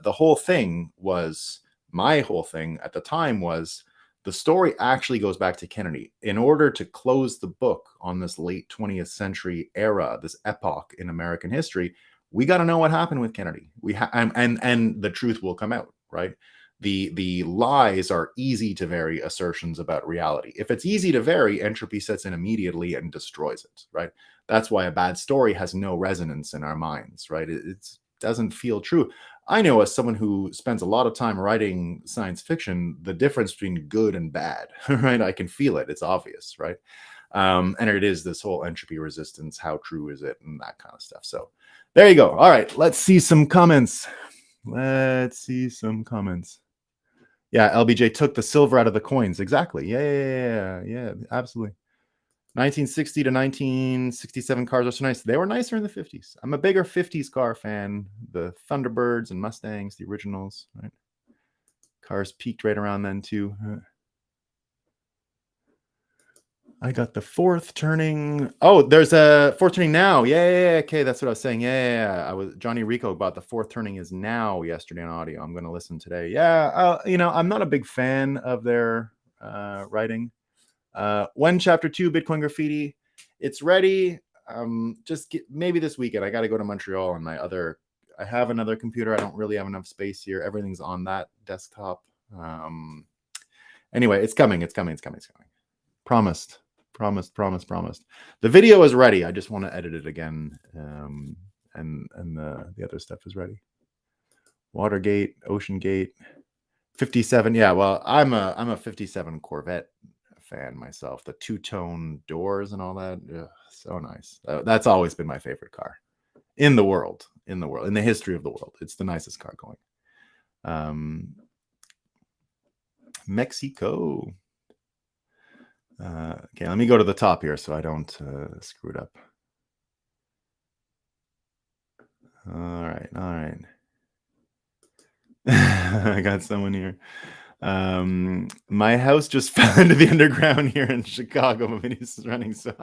whole thing was, my whole thing at the time was, the story actually goes back to Kennedy. In order to close the book on this late 20th century era, this epoch in American history, we got to know what happened with Kennedy. And the truth will come out, right? The lies are easy to vary assertions about reality. If it's easy to vary, entropy sets in immediately and destroys it, right? That's why a bad story has no resonance in our minds, right? It doesn't feel true. I know, as someone who spends a lot of time writing science fiction, the difference between good and bad, right? I can feel it. It's obvious, right? And it is this whole entropy resistance. How true is it? And that kind of stuff. So there you go. All right. Let's see some comments. Yeah, LBJ took the silver out of the coins. Exactly. Yeah, absolutely. 1960 to 1967 cars are so nice. They were nicer in the 50s. I'm a bigger 50s car fan. The Thunderbirds and Mustangs, the originals, right? Cars peaked right around then too. I got the fourth turning. Oh, there's a fourth turning now. Yeah. Okay, that's what I was saying. Yeah. I was Johnny Rico about the fourth turning is now yesterday on audio. I'm going to listen today. Yeah. I'm not a big fan of their writing. When chapter 2 Bitcoin Graffiti, it's ready. Maybe this weekend. I got to go to Montreal on I have another computer. I don't really have enough space here. Everything's on that desktop. Anyway, it's coming. Promised. The video is ready. I just want to edit it again. And the other stuff is ready. Watergate, Ocean Gate, 57. Yeah, well, I'm a 57 Corvette fan myself. The two-tone doors and all that. Ugh, so nice. That's always been my favorite car in the world, in the history of the world. It's the nicest car going. Mexico. Okay, let me go to the top here so I don't screw it up. All right. I got someone here. My house just fell into the underground here in Chicago. My video is running, so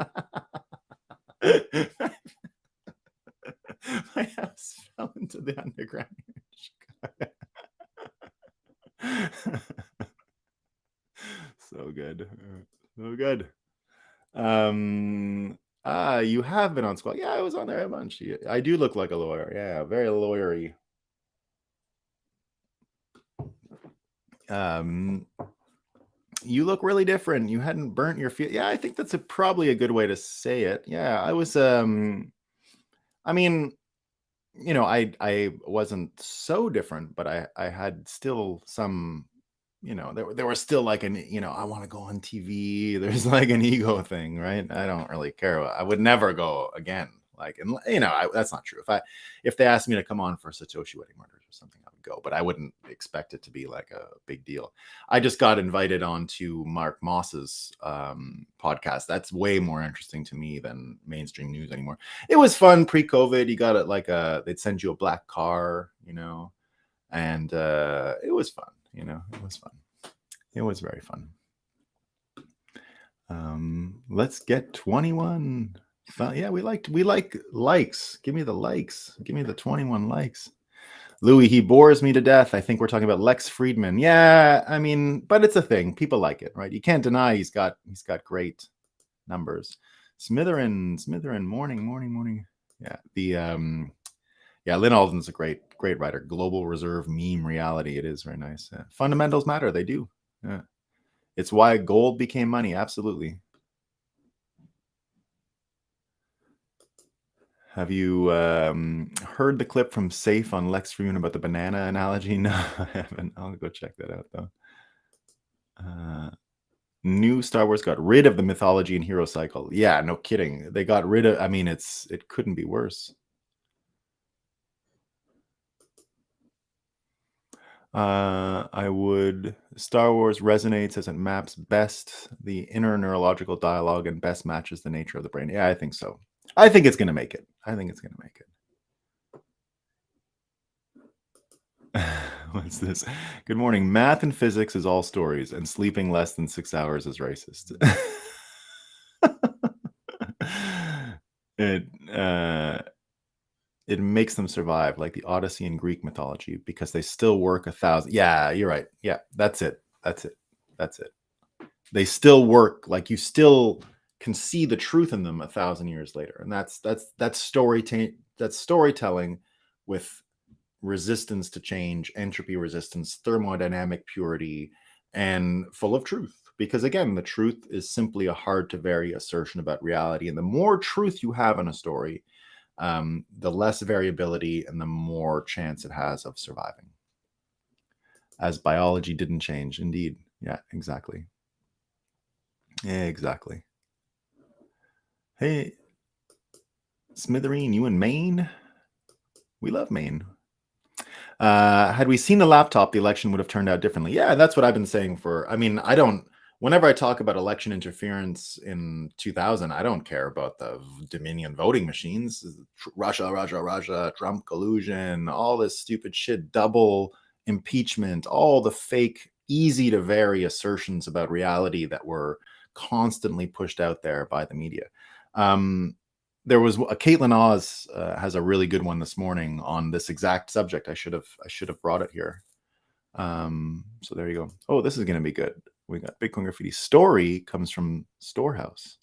my house fell into the underground here in Chicago. So good. So good. You have been on Squawk. Yeah, I was on there a bunch. I do look like a lawyer. Yeah, very lawyery. You look really different. You hadn't burnt your feet. Yeah, I think that's probably a good way to say it. Yeah, I was I mean, I wasn't so different, but I had still some, there was still like I want to go on TV. There's like an ego thing, right? I don't really care. I would never go again. Like, and that's not true. If they asked me to come on for Satoshi Wedding Murders or something, I would go, but I wouldn't expect it to be like a big deal. I just got invited on to Mark Moss's podcast. That's way more interesting to me than mainstream news anymore. It was fun pre-COVID. You got it like they'd send you a black car, and it was fun. It was fun. It was very fun. Let's get 21. Yeah, we like likes. Give me the likes. Give me the 21 likes. Louis, he bores me to death. I think we're talking about Lex Friedman. Yeah, I mean, but it's a thing. People like it, right? You can't deny he's got great numbers. Smitherin, morning. Yeah, Lynn Alden's a great writer. Global Reserve Meme Reality. It is very nice. Fundamentals matter. They do. Yeah. It's why gold became money. Absolutely. Have you heard the clip from Safe on Lex Friedman about the banana analogy? No, I haven't. I'll go check that out, though. New Star Wars got rid of the mythology and hero cycle. Yeah, no kidding. They got rid of, it couldn't be worse. Star Wars resonates as it maps best the inner neurological dialogue and best matches the nature of the brain. Yeah, I think so. I think it's going to make it. What's this? Good morning. Math and physics is all stories, and sleeping less than 6 hours is racist. It makes them survive, like the Odyssey in Greek mythology, because they still work 1,000. Yeah, you're right. Yeah, that's it. They still work, like you still can see the truth in them 1,000 years later, and that's storytelling with resistance to change, entropy resistance, thermodynamic purity, and full of truth. Because again, the truth is simply a hard to vary assertion about reality, and the more truth you have in a story, the less variability and the more chance it has of surviving. As biology didn't change, indeed. Yeah, exactly. Exactly. Hey, Smithereen, you in Maine? We love Maine. Had we seen the laptop, the election would have turned out differently. Yeah, that's what I've been saying whenever I talk about election interference in 2000, I don't care about the Dominion voting machines, Russia, Trump collusion, all this stupid shit, double impeachment, all the fake, easy to vary assertions about reality that were constantly pushed out there by the media. There was Caitlin Oz has a really good one this morning on this exact subject. I should have brought it here. So there you go. Oh, this is going to be good. We got Bitcoin Graffiti. Story comes from storehouse,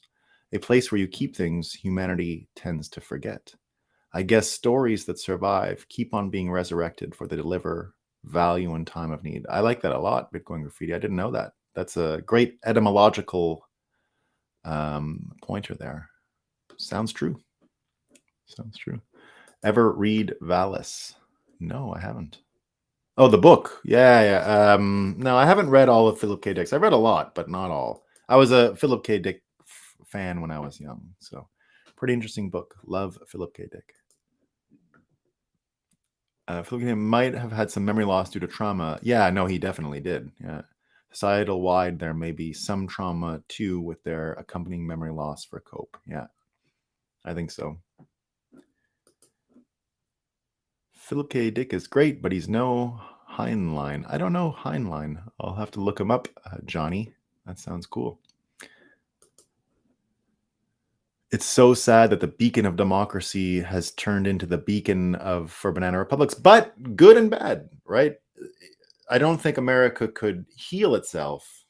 a place where you keep things humanity tends to forget. I guess stories that survive keep on being resurrected for they deliver value in time of need. I like that a lot, Bitcoin Graffiti. I didn't know that. That's a great etymological pointer there. Sounds true. Ever read Valis? No, I haven't. Oh, the book. Yeah. No, I haven't read all of Philip K. Dick's. I read a lot, but not all. I was a Philip K. Dick fan when I was young, so pretty interesting book. Love Philip K. Dick. Philip K. might have had some memory loss due to trauma. Yeah, no, he definitely did. Yeah. Societal wide, there may be some trauma too with their accompanying memory loss for cope. Yeah, I think so. Philip K. Dick is great, but he's no Heinlein. I don't know Heinlein. I'll have to look him up, Johnny. That sounds cool. It's so sad that the beacon of democracy has turned into the beacon for banana republics, but good and bad, right? I don't think America could heal itself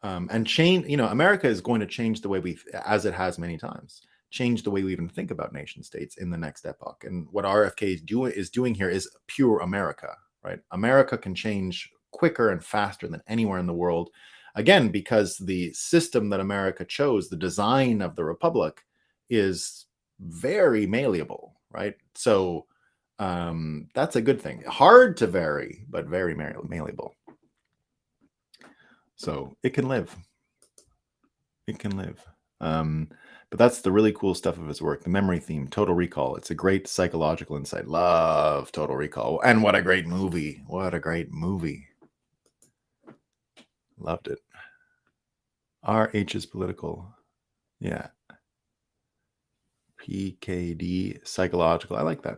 and change. America is going to change the way as it has many times, change the way we even think about nation states in the next epoch. And what RFK is doing here is pure America, right? America can change quicker and faster than anywhere in the world. Again, because the system that America chose, the design of the republic, is very malleable, right? So that's a good thing. Hard to vary, but very malleable. So it can live. It can live. But that's the really cool stuff of his work. The memory theme, Total Recall. It's a great psychological insight. Love Total Recall. And what a great movie. What a great movie. Loved it. RH is political. Yeah. PKD, psychological. I like that.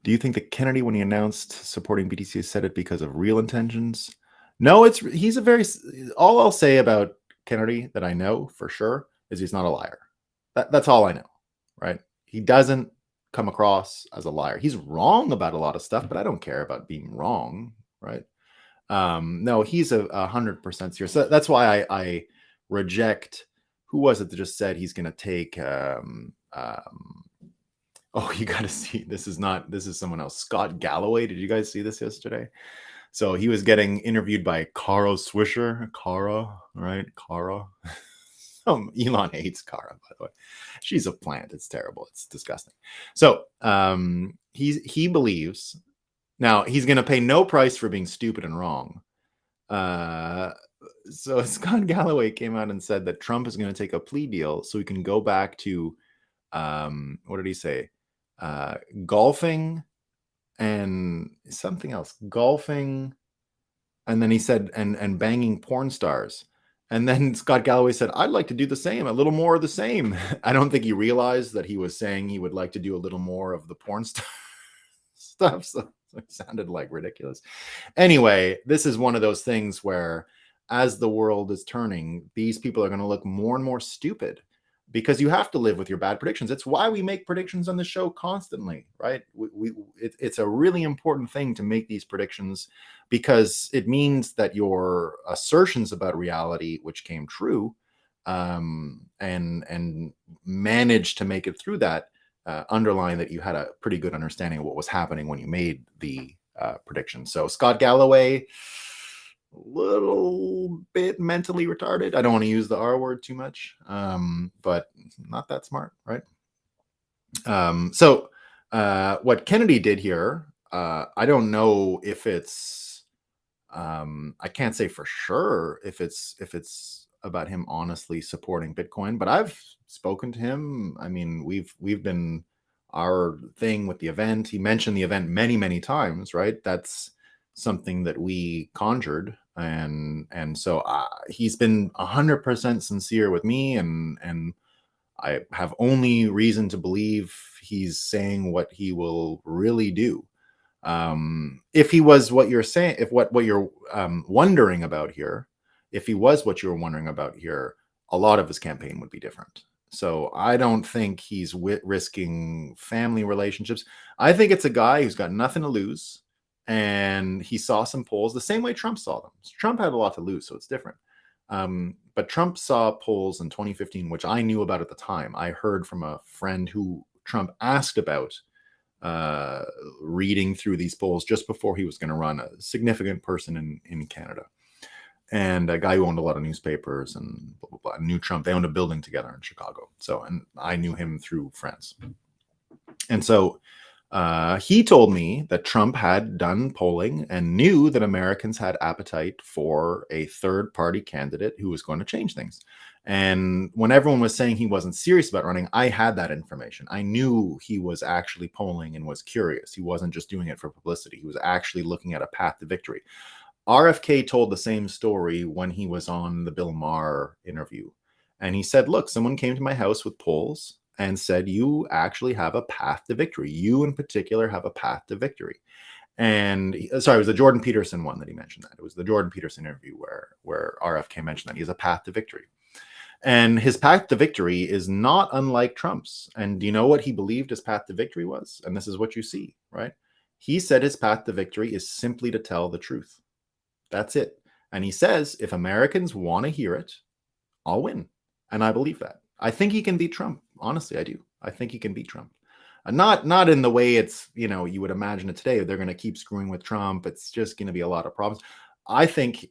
Do you think that Kennedy, when he announced supporting BTC, said it because of real intentions? No, he's a very. All I'll say about Kennedy that I know for sure is he's not a liar. That's all I know, right? He doesn't come across as a liar. He's wrong about a lot of stuff, but I don't care about being wrong, right? No, he's 100% serious. So that's why I reject. Who was it that just said he's going to take? Oh, you got to see. This is someone else. Scott Galloway. Did you guys see this yesterday? So he was getting interviewed by Kara Swisher. Kara, right? Kara. Elon hates Kara, by the way. She's a plant. It's terrible. It's disgusting. So he believes now he's going to pay no price for being stupid and wrong. So Scott Galloway came out and said that Trump is going to take a plea deal so he can go back to what did he say? Golfing and something else. Golfing, and then he said and banging porn stars. And then Scott Galloway said, I'd like to do the same, a little more of the same. I don't think he realized that he was saying he would like to do a little more of the porn star stuff. So it sounded like ridiculous. Anyway, this is one of those things where as the world is turning, these people are going to look more and more stupid because you have to live with your bad predictions. It's why we make predictions on the show constantly, right? It's a really important thing to make these predictions because it means that your assertions about reality, which came true, and managed to make it through that, underline that you had a pretty good understanding of what was happening when you made the prediction. So Scott Galloway, little bit mentally retarded. I don't want to use the R word too much, but not that smart, right? So what Kennedy did here, I don't know if it's, I can't say for sure if it's about him honestly supporting Bitcoin, but I've spoken to him. I mean, we've been our thing with the event. He mentioned the event many times, right? That's something that we conjured, and so he's been 100% sincere with me, and I have only reason to believe he's saying what he will really do. If he was what you're saying, if what you're wondering about here, if he was what you're wondering about here, a lot of his campaign would be different. So I don't think he's risking family relationships. I think it's a guy who's got nothing to lose, and he saw some polls the same way Trump saw them. Trump had a lot to lose, so it's different. But Trump saw polls in 2015, which I knew about at the time. I heard from a friend who Trump asked about reading through these polls just before he was going to run, a significant person in Canada, and a guy who owned a lot of newspapers and blah, blah, blah, knew Trump. They owned a building together in Chicago. So, and I knew him through friends. And so He told me that Trump had done polling and knew that Americans had appetite for a third-party candidate who was going to change things. And when everyone was saying he wasn't serious about running, I had that information. I knew he was actually polling and was curious. He wasn't just doing it for publicity. He was actually looking at a path to victory. RFK told the same story when he was on the Bill Maher interview. And he said, look, someone came to my house with polls and said, you actually have a path to victory. You in particular have a path to victory. And sorry, it was the Jordan Peterson one that he mentioned that. It was the Jordan Peterson interview where RFK mentioned that he has a path to victory. And his path to victory is not unlike Trump's. And do you know what he believed his path to victory was? And this is what you see, right? He said his path to victory is simply to tell the truth. That's it. And he says, if Americans want to hear it, I'll win. And I believe that. I think he can beat Trump. Honestly, I do. I think he can beat Trump. Not in the way it's, you would imagine it today. They're going to keep screwing with Trump. It's just going to be a lot of problems. I think,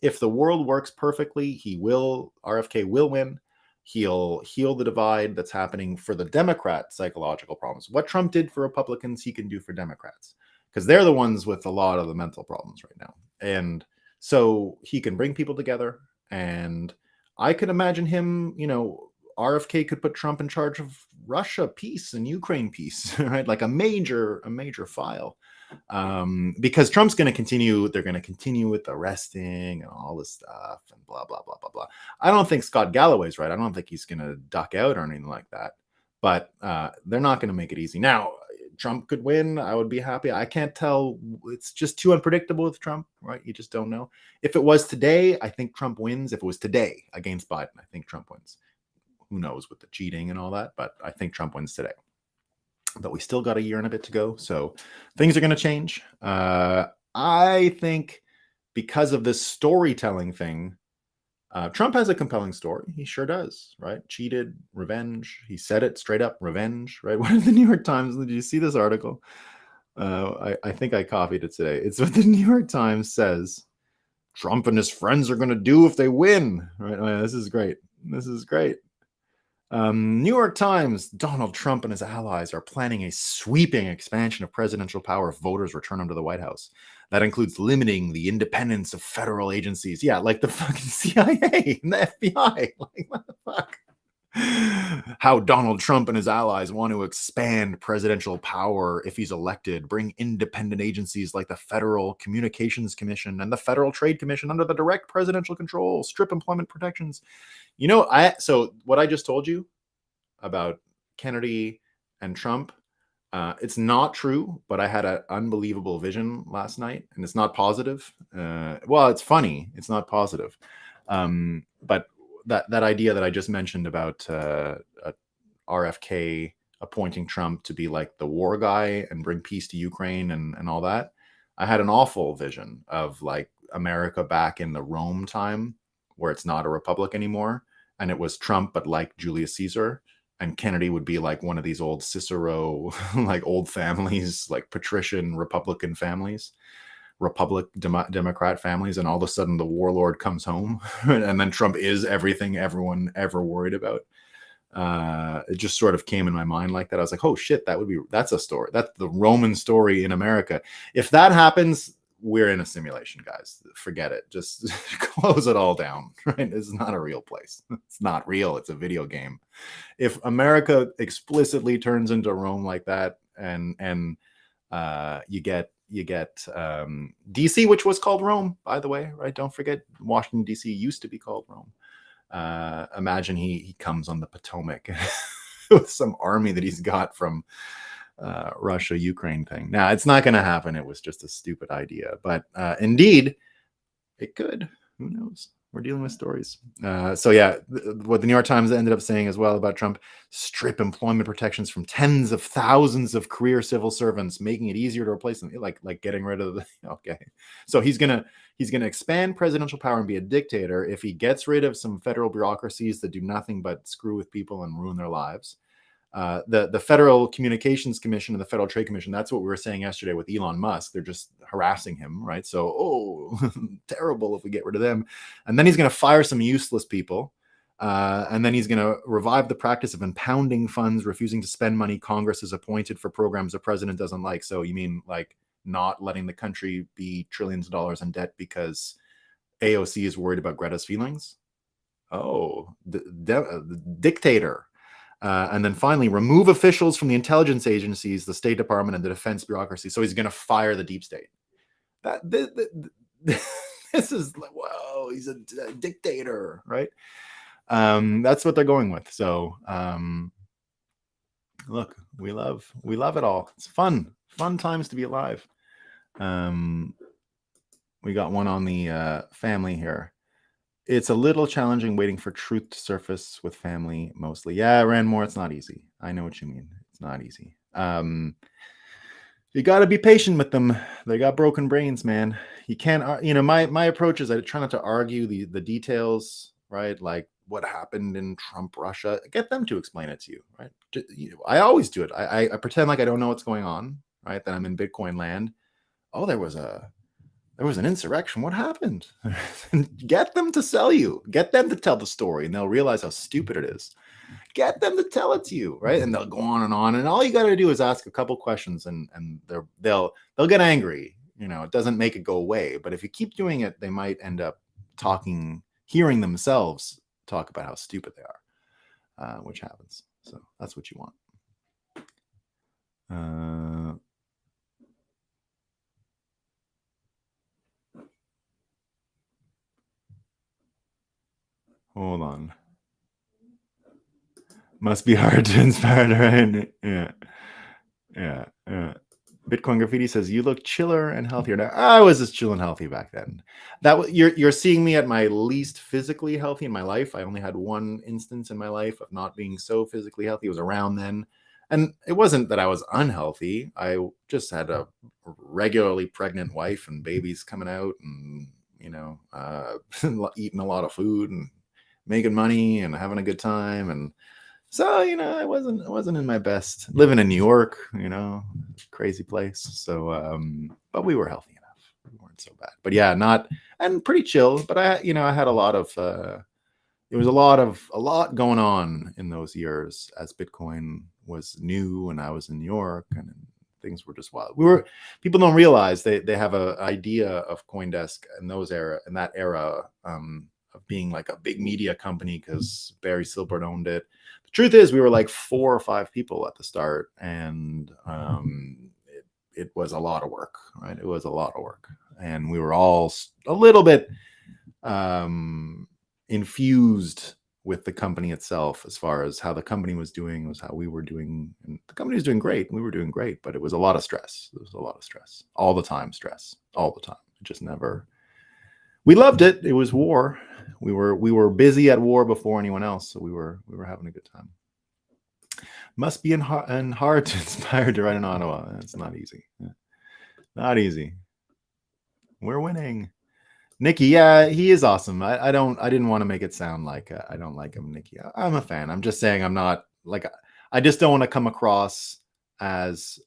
if the world works perfectly, RFK will win. He'll heal the divide that's happening for the Democrat psychological problems. What Trump did for Republicans, he can do for Democrats, because they're the ones with a lot of the mental problems right now. And so he can bring people together. And I could imagine him, RFK could put Trump in charge of Russia peace and Ukraine peace, right? Like a major file. Because Trump's going to continue, they're going to continue with arresting and all this stuff and blah, blah, blah, blah, blah. I don't think Scott Galloway's right. I don't think he's going to duck out or anything like that. But they're not going to make it easy. Now, Trump could win. I would be happy. I can't tell. It's just too unpredictable with Trump, right? You just don't know. If it was today, I think Trump wins. If it was today against Biden, I think Trump wins. Who knows with the cheating and all that, but I think Trump wins today. But we still got a year and a bit to go, so things are going to change. I think because of this storytelling thing, Trump has a compelling story. He sure does, right? Cheated, revenge. He said it straight up, revenge, right? What did the New York Times, did you see this article? I think I copied it today. It's what the New York Times says Trump and his friends are going to do if they win, right? Oh, yeah, this is great. This is great. New York Times, Donald Trump and his allies are planning a sweeping expansion of presidential power if voters return him to the White House. That includes limiting the independence of federal agencies. Yeah, like the fucking CIA and the FBI. Like, what the fuck? How Donald Trump and his allies want to expand presidential power if he's elected, bring independent agencies like the Federal Communications Commission and the Federal Trade Commission under the direct presidential control, strip employment protections. So what I just told you about Kennedy and Trump, it's not true, but I had an unbelievable vision last night, and it's not positive. Well, it's funny. It's not positive. But that idea that I just mentioned about RFK appointing Trump to be like the war guy and bring peace to Ukraine and all that, I had an awful vision of like America back in the Rome time where it's not a republic anymore. And it was Trump, but like Julius Caesar. And Kennedy would be like one of these old Cicero, like old families, like patrician Republican families, Democrat families. And all of a sudden the warlord comes home. And then Trump is everything everyone ever worried about. It just sort of came in my mind like that. I was like, oh shit, that's a story. That's the Roman story in America. If that happens, we're in a simulation, guys. Forget it. Just close it all down, right? It's not a real place. It's not real. It's a video game. If America explicitly turns into Rome like that, and you get DC, which was called Rome, by the way, right? Don't forget, Washington DC used to be called Rome. Imagine he comes on the Potomac with some army that he's got from Russia, Ukraine thing. Now, it's not going to happen. It was just a stupid idea. But indeed, it could. Who knows? We're dealing with stories. So yeah, what the New York Times ended up saying as well about Trump, strip employment protections from tens of thousands of career civil servants, making it easier to replace them, like getting rid of the, okay. So he's gonna expand presidential power and be a dictator if he gets rid of some federal bureaucracies that do nothing but screw with people and ruin their lives. The Federal Communications Commission and the Federal Trade Commission, that's what we were saying yesterday with Elon Musk. They're just harassing him, right? So, terrible if we get rid of them. And then he's going to fire some useless people. And then he's going to revive the practice of impounding funds, refusing to spend money Congress has appointed for programs the president doesn't like. So you mean like not letting the country be trillions of dollars in debt because AOC is worried about Greta's feelings? Oh, the dictator. And then finally, remove officials from the intelligence agencies, the State Department, and the defense bureaucracy. So he's going to fire the deep state. This is like, whoa, he's a dictator, right? That's what they're going with. So look, we love it all. It's fun times to be alive. We got one on the family here. It's a little challenging waiting for truth to surface with family mostly. Yeah, Randmore, it's not easy. I know what you mean. It's not easy. You got to be patient with them. They got broken brains, man. You can't, my approach is I try not to argue the details, right? Like what happened in Trump, Russia. Get them to explain it to you, right? I always do it. I pretend like I don't know what's going on, right? That I'm in Bitcoin land. Oh, there was an insurrection. What happened? Get them to sell you. Get them to tell the story, and they'll realize how stupid it is. Get them to tell it to you, right? And they'll go on, and all you got to do is ask a couple questions, and they'll get angry. It doesn't make it go away, but if you keep doing it, they might end up hearing themselves talk about how stupid they are, which happens. So that's what you want. Hold on. Must be hard to inspire, right? Yeah. Bitcoin Graffiti says you look chiller and healthier now. I was just chill and healthy back then. You're seeing me at my least physically healthy in my life. I only had one instance in my life of not being so physically healthy. It was around then, and it wasn't that I was unhealthy. I just had a regularly pregnant wife and babies coming out, and eating a lot of food and making money and having a good time. And so, I wasn't in my best living in New York, crazy place. So, but we were healthy enough. We weren't so bad, but yeah, and pretty chill. But I had a lot of, there was a lot going on in those years as Bitcoin was new and I was in New York, and things were just wild. People don't realize they have an idea of CoinDesk in that era, of being like a big media company because Barry Silbert owned it. The truth is, we were like 4 or 5 people at the start, and it was a lot of work, right? It was a lot of work, and we were all a little bit infused with the company itself as far as how the company was doing was how we were doing. And the company was doing great. We were doing great, but it was a lot of stress. There was a lot of stress all the time. All the time. It just never. We loved it. It was war. We were busy at war before anyone else, so we were having a good time. Must be hard to inspire to write in Ottawa. It's not easy. Not easy. We're winning. Nikki, yeah, he is awesome. I didn't want to make it sound like I don't like him, Nikki. I'm a fan. I'm just saying I'm not like, I just don't want to come across as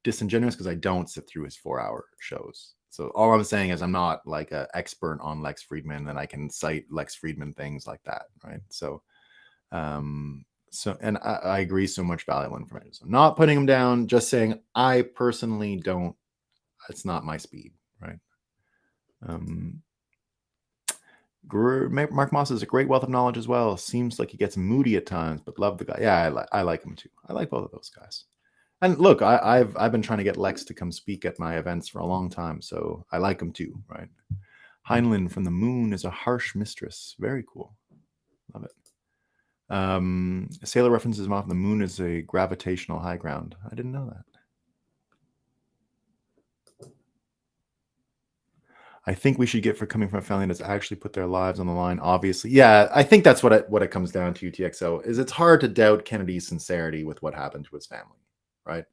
disingenuous because I don't sit through his 4-hour shows. So all I'm saying is I'm not like an expert on Lex Friedman, and I can cite Lex Friedman things like that, right? So, and I agree, so much valuable information. So not putting him down, just saying I personally don't. It's not my speed, right? Mark Moss is a great wealth of knowledge as well. Seems like he gets moody at times, but love the guy. Yeah, I like him too. I like both of those guys. And look, I've been trying to get Lex to come speak at my events for a long time, so I like him too, right? Heinlein from the moon is a harsh mistress. Very cool. Love it. Sailor references him off. The moon is a gravitational high ground. I didn't know that. I think we should get for coming from a family that's actually put their lives on the line. Obviously, yeah. I think that's what it comes down to. TXO is it's hard to doubt Kennedy's sincerity with what happened to his family, right?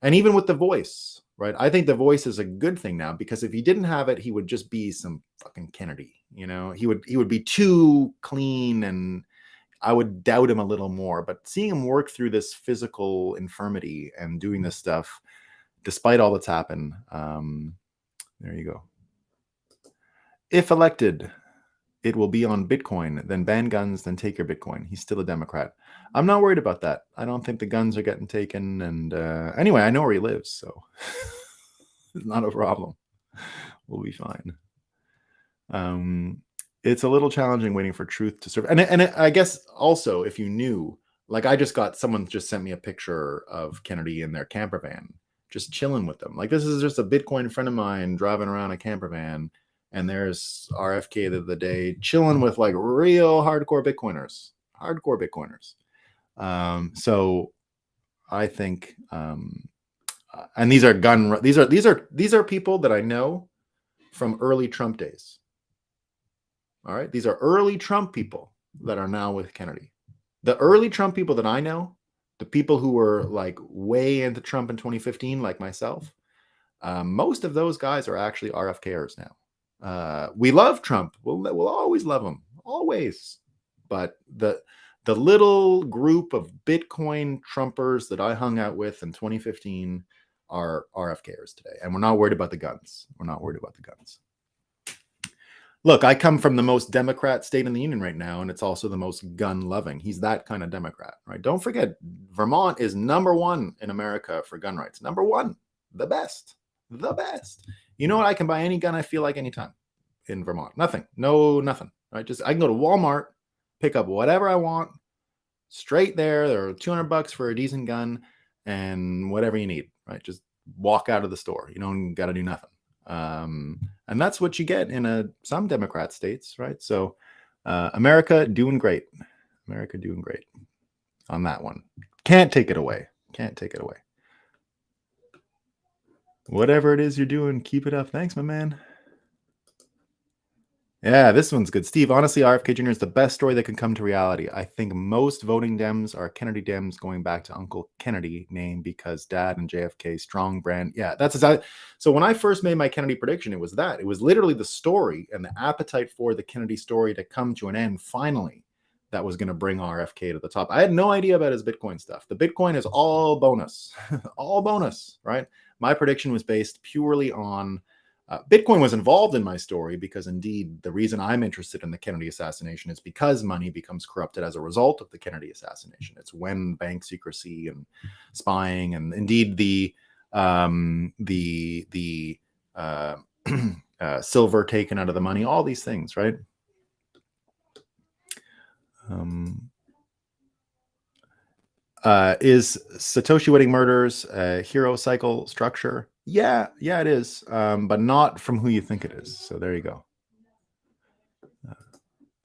And even with the voice, right? I think the voice is a good thing now, because if he didn't have it, he would just be some fucking Kennedy. He would be too clean, and I would doubt him a little more. But seeing him work through this physical infirmity and doing this stuff, despite all that's happened, there you go. If elected, it will be on Bitcoin, then ban guns, then take your Bitcoin. He's still a Democrat. I'm not worried about that. I don't think the guns are getting taken. And anyway, I know where he lives, so it's not a problem. We'll be fine. It's a little challenging waiting for truth to serve. And I guess also, if you knew, like someone just sent me a picture of Kennedy in their camper van, just chilling with them. Like, this is just a Bitcoin friend of mine driving around a camper van, and there's RFK the other day chilling with like real hardcore Bitcoiners. So I think, and these are people that I know from early Trump days. All right. These are early Trump people that are now with Kennedy. The early Trump people that I know, the people who were like way into Trump in 2015, like myself, most of those guys are actually RFKers now. We love Trump. We'll always love him. Always. But the little group of Bitcoin Trumpers that I hung out with in 2015 are RFKers today. And we're not worried about the guns. Look, I come from the most Democrat state in the union right now, and it's also the most gun-loving. He's that kind of Democrat, right? Don't forget, Vermont is number one in America for gun rights. Number one, the best. You know what? I can buy any gun I feel like anytime in Vermont. Nothing, right? Just I can go to Walmart, pick up whatever I want, straight there. There are $200 for a decent gun and whatever you need, right? Just walk out of the store. You don't got to do nothing. And that's what you get in some Democrat states, right? So America doing great on that one. Can't take it away. Whatever it is you're doing, keep it up. Thanks, my man. Yeah, this one's good. Steve, honestly, RFK Jr. is the best story that can come to reality. I think most voting Dems are Kennedy Dems going back to Uncle Kennedy name because Dad and JFK strong brand. Yeah, that's exactly. So when I first made my Kennedy prediction, it was that. It was literally the story and the appetite for the Kennedy story to come to an end finally that was going to bring RFK to the top. I had no idea about his Bitcoin stuff. The Bitcoin is all bonus, all bonus, right? My prediction was based purely on Bitcoin was involved in my story because indeed the reason I'm interested in the Kennedy assassination is because money becomes corrupted as a result of the Kennedy assassination. It's when bank secrecy and spying and indeed the silver taken out of the money, all these things, right? Is Satoshi Wedding Murders a hero cycle structure? Yeah, it is, but not from who you think it is. So there you go.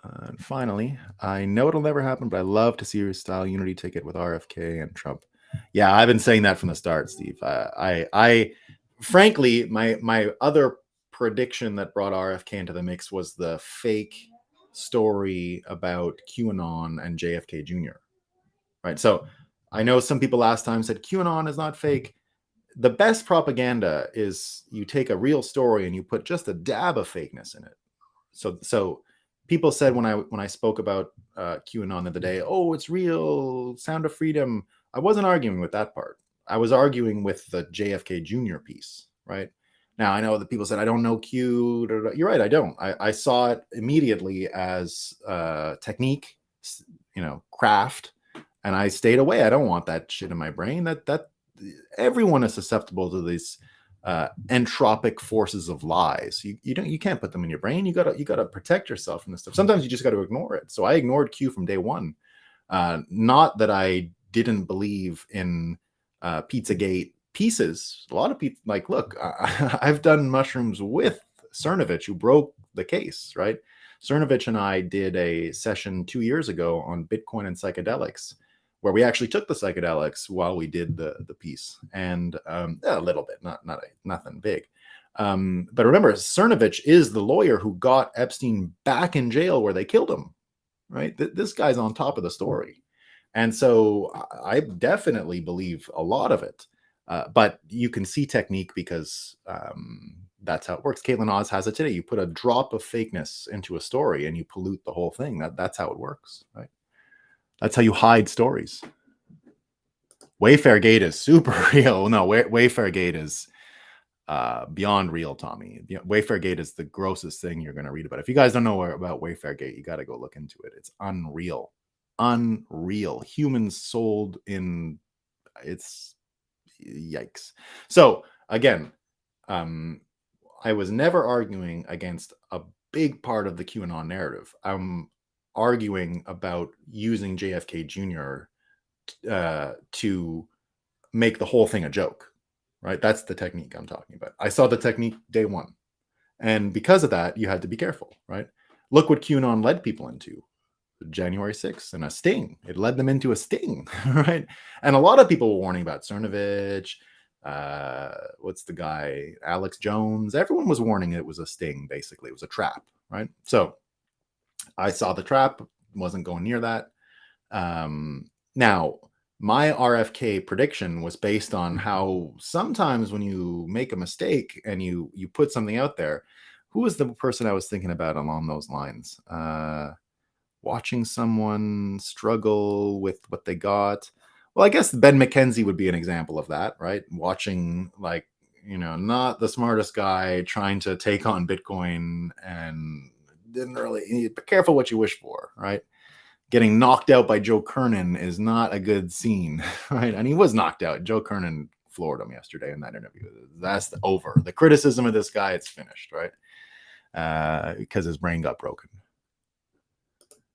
And finally, I know it'll never happen, but I love to see your style unity ticket with RFK and Trump. Yeah, I've been saying that from the start, Steve. I frankly, my other prediction that brought RFK into the mix was the fake story about QAnon and JFK Jr. Right. So I know some people last time said QAnon is not fake. The best propaganda is you take a real story and you put just a dab of fakeness in it. So people said when I spoke about QAnon the other day, oh, it's real, sound of freedom. I wasn't arguing with that part. I was arguing with the JFK Jr. piece, right? Now, I know that people said, I don't know Q. You're right, I don't. I saw it immediately as technique, craft, and I stayed away. I don't want that shit in my brain. That everyone is susceptible to these entropic forces of lies. You can't put them in your brain. You gotta protect yourself from this stuff. Sometimes you just got to ignore it. So I ignored Q from day one. Not that I didn't believe in Pizzagate pieces. A lot of people look, I've done mushrooms with Cernovich, who broke the case, right? Cernovich and I did a session 2 years ago on Bitcoin and psychedelics, where we actually took the psychedelics while we did the piece, and a little bit, nothing big. But remember, Cernovich is the lawyer who got Epstein back in jail where they killed him, right? This guy's on top of the story. And so I definitely believe a lot of it. But you can see technique because that's how it works. Caitlin Oz has it today. You put a drop of fakeness into a story and you pollute the whole thing. That's how it works, right? That's how you hide stories. Wayfair Gate is super real. No, Wayfair Gate is beyond real, Tommy. Wayfair Gate is the grossest thing you're going to read about. If you guys don't know about Wayfair Gate, you got to go look into it. It's unreal. Humans sold in, it's yikes. So again, I was never arguing against a big part of the QAnon narrative. I'm arguing about using JFK Jr. To make the whole thing a joke, right? That's the technique I'm talking about. I saw the technique day one. And because of that, you had to be careful, right? Look what QAnon led people into. January 6th and a sting. It led them into a sting, right? And a lot of people were warning about Cernovich. What's the guy? Alex Jones. Everyone was warning it was a sting, basically. It was a trap, right? So I saw the trap, wasn't going near that. Now, my RFK prediction was based on how sometimes when you make a mistake and you put something out there, who was the person I was thinking about along those lines? Watching someone struggle with what they got. Well, I guess Ben McKenzie would be an example of that, right? Watching, like, not the smartest guy trying to take on Bitcoin and didn't really, be careful what you wish for, right? Getting knocked out by Joe Kernan is not a good scene, right? And he was knocked out. Joe Kernan floored him yesterday in that interview. That's over. The criticism of this guy, it's finished, right? Because his brain got broken.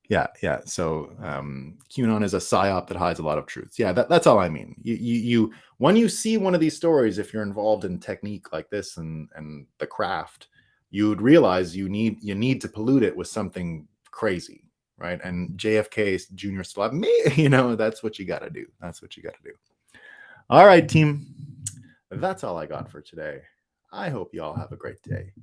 Yeah. So QAnon is a psyop that hides a lot of truths. Yeah, that's all I mean. You when you see one of these stories, if you're involved in technique like this and the craft, you would realize you need to pollute it with something crazy, right? And JFK Jr. still have me. That's what you got to do. That's what you got to do. All right, team. That's all I got for today. I hope you all have a great day.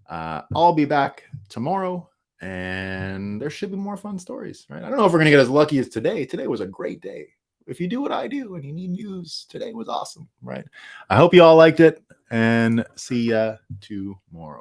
I'll be back tomorrow. And there should be more fun stories, right? I don't know if we're going to get as lucky as today. Today was a great day. If you do what I do and you need news, today was awesome, right? I hope you all liked it, and see ya tomorrow.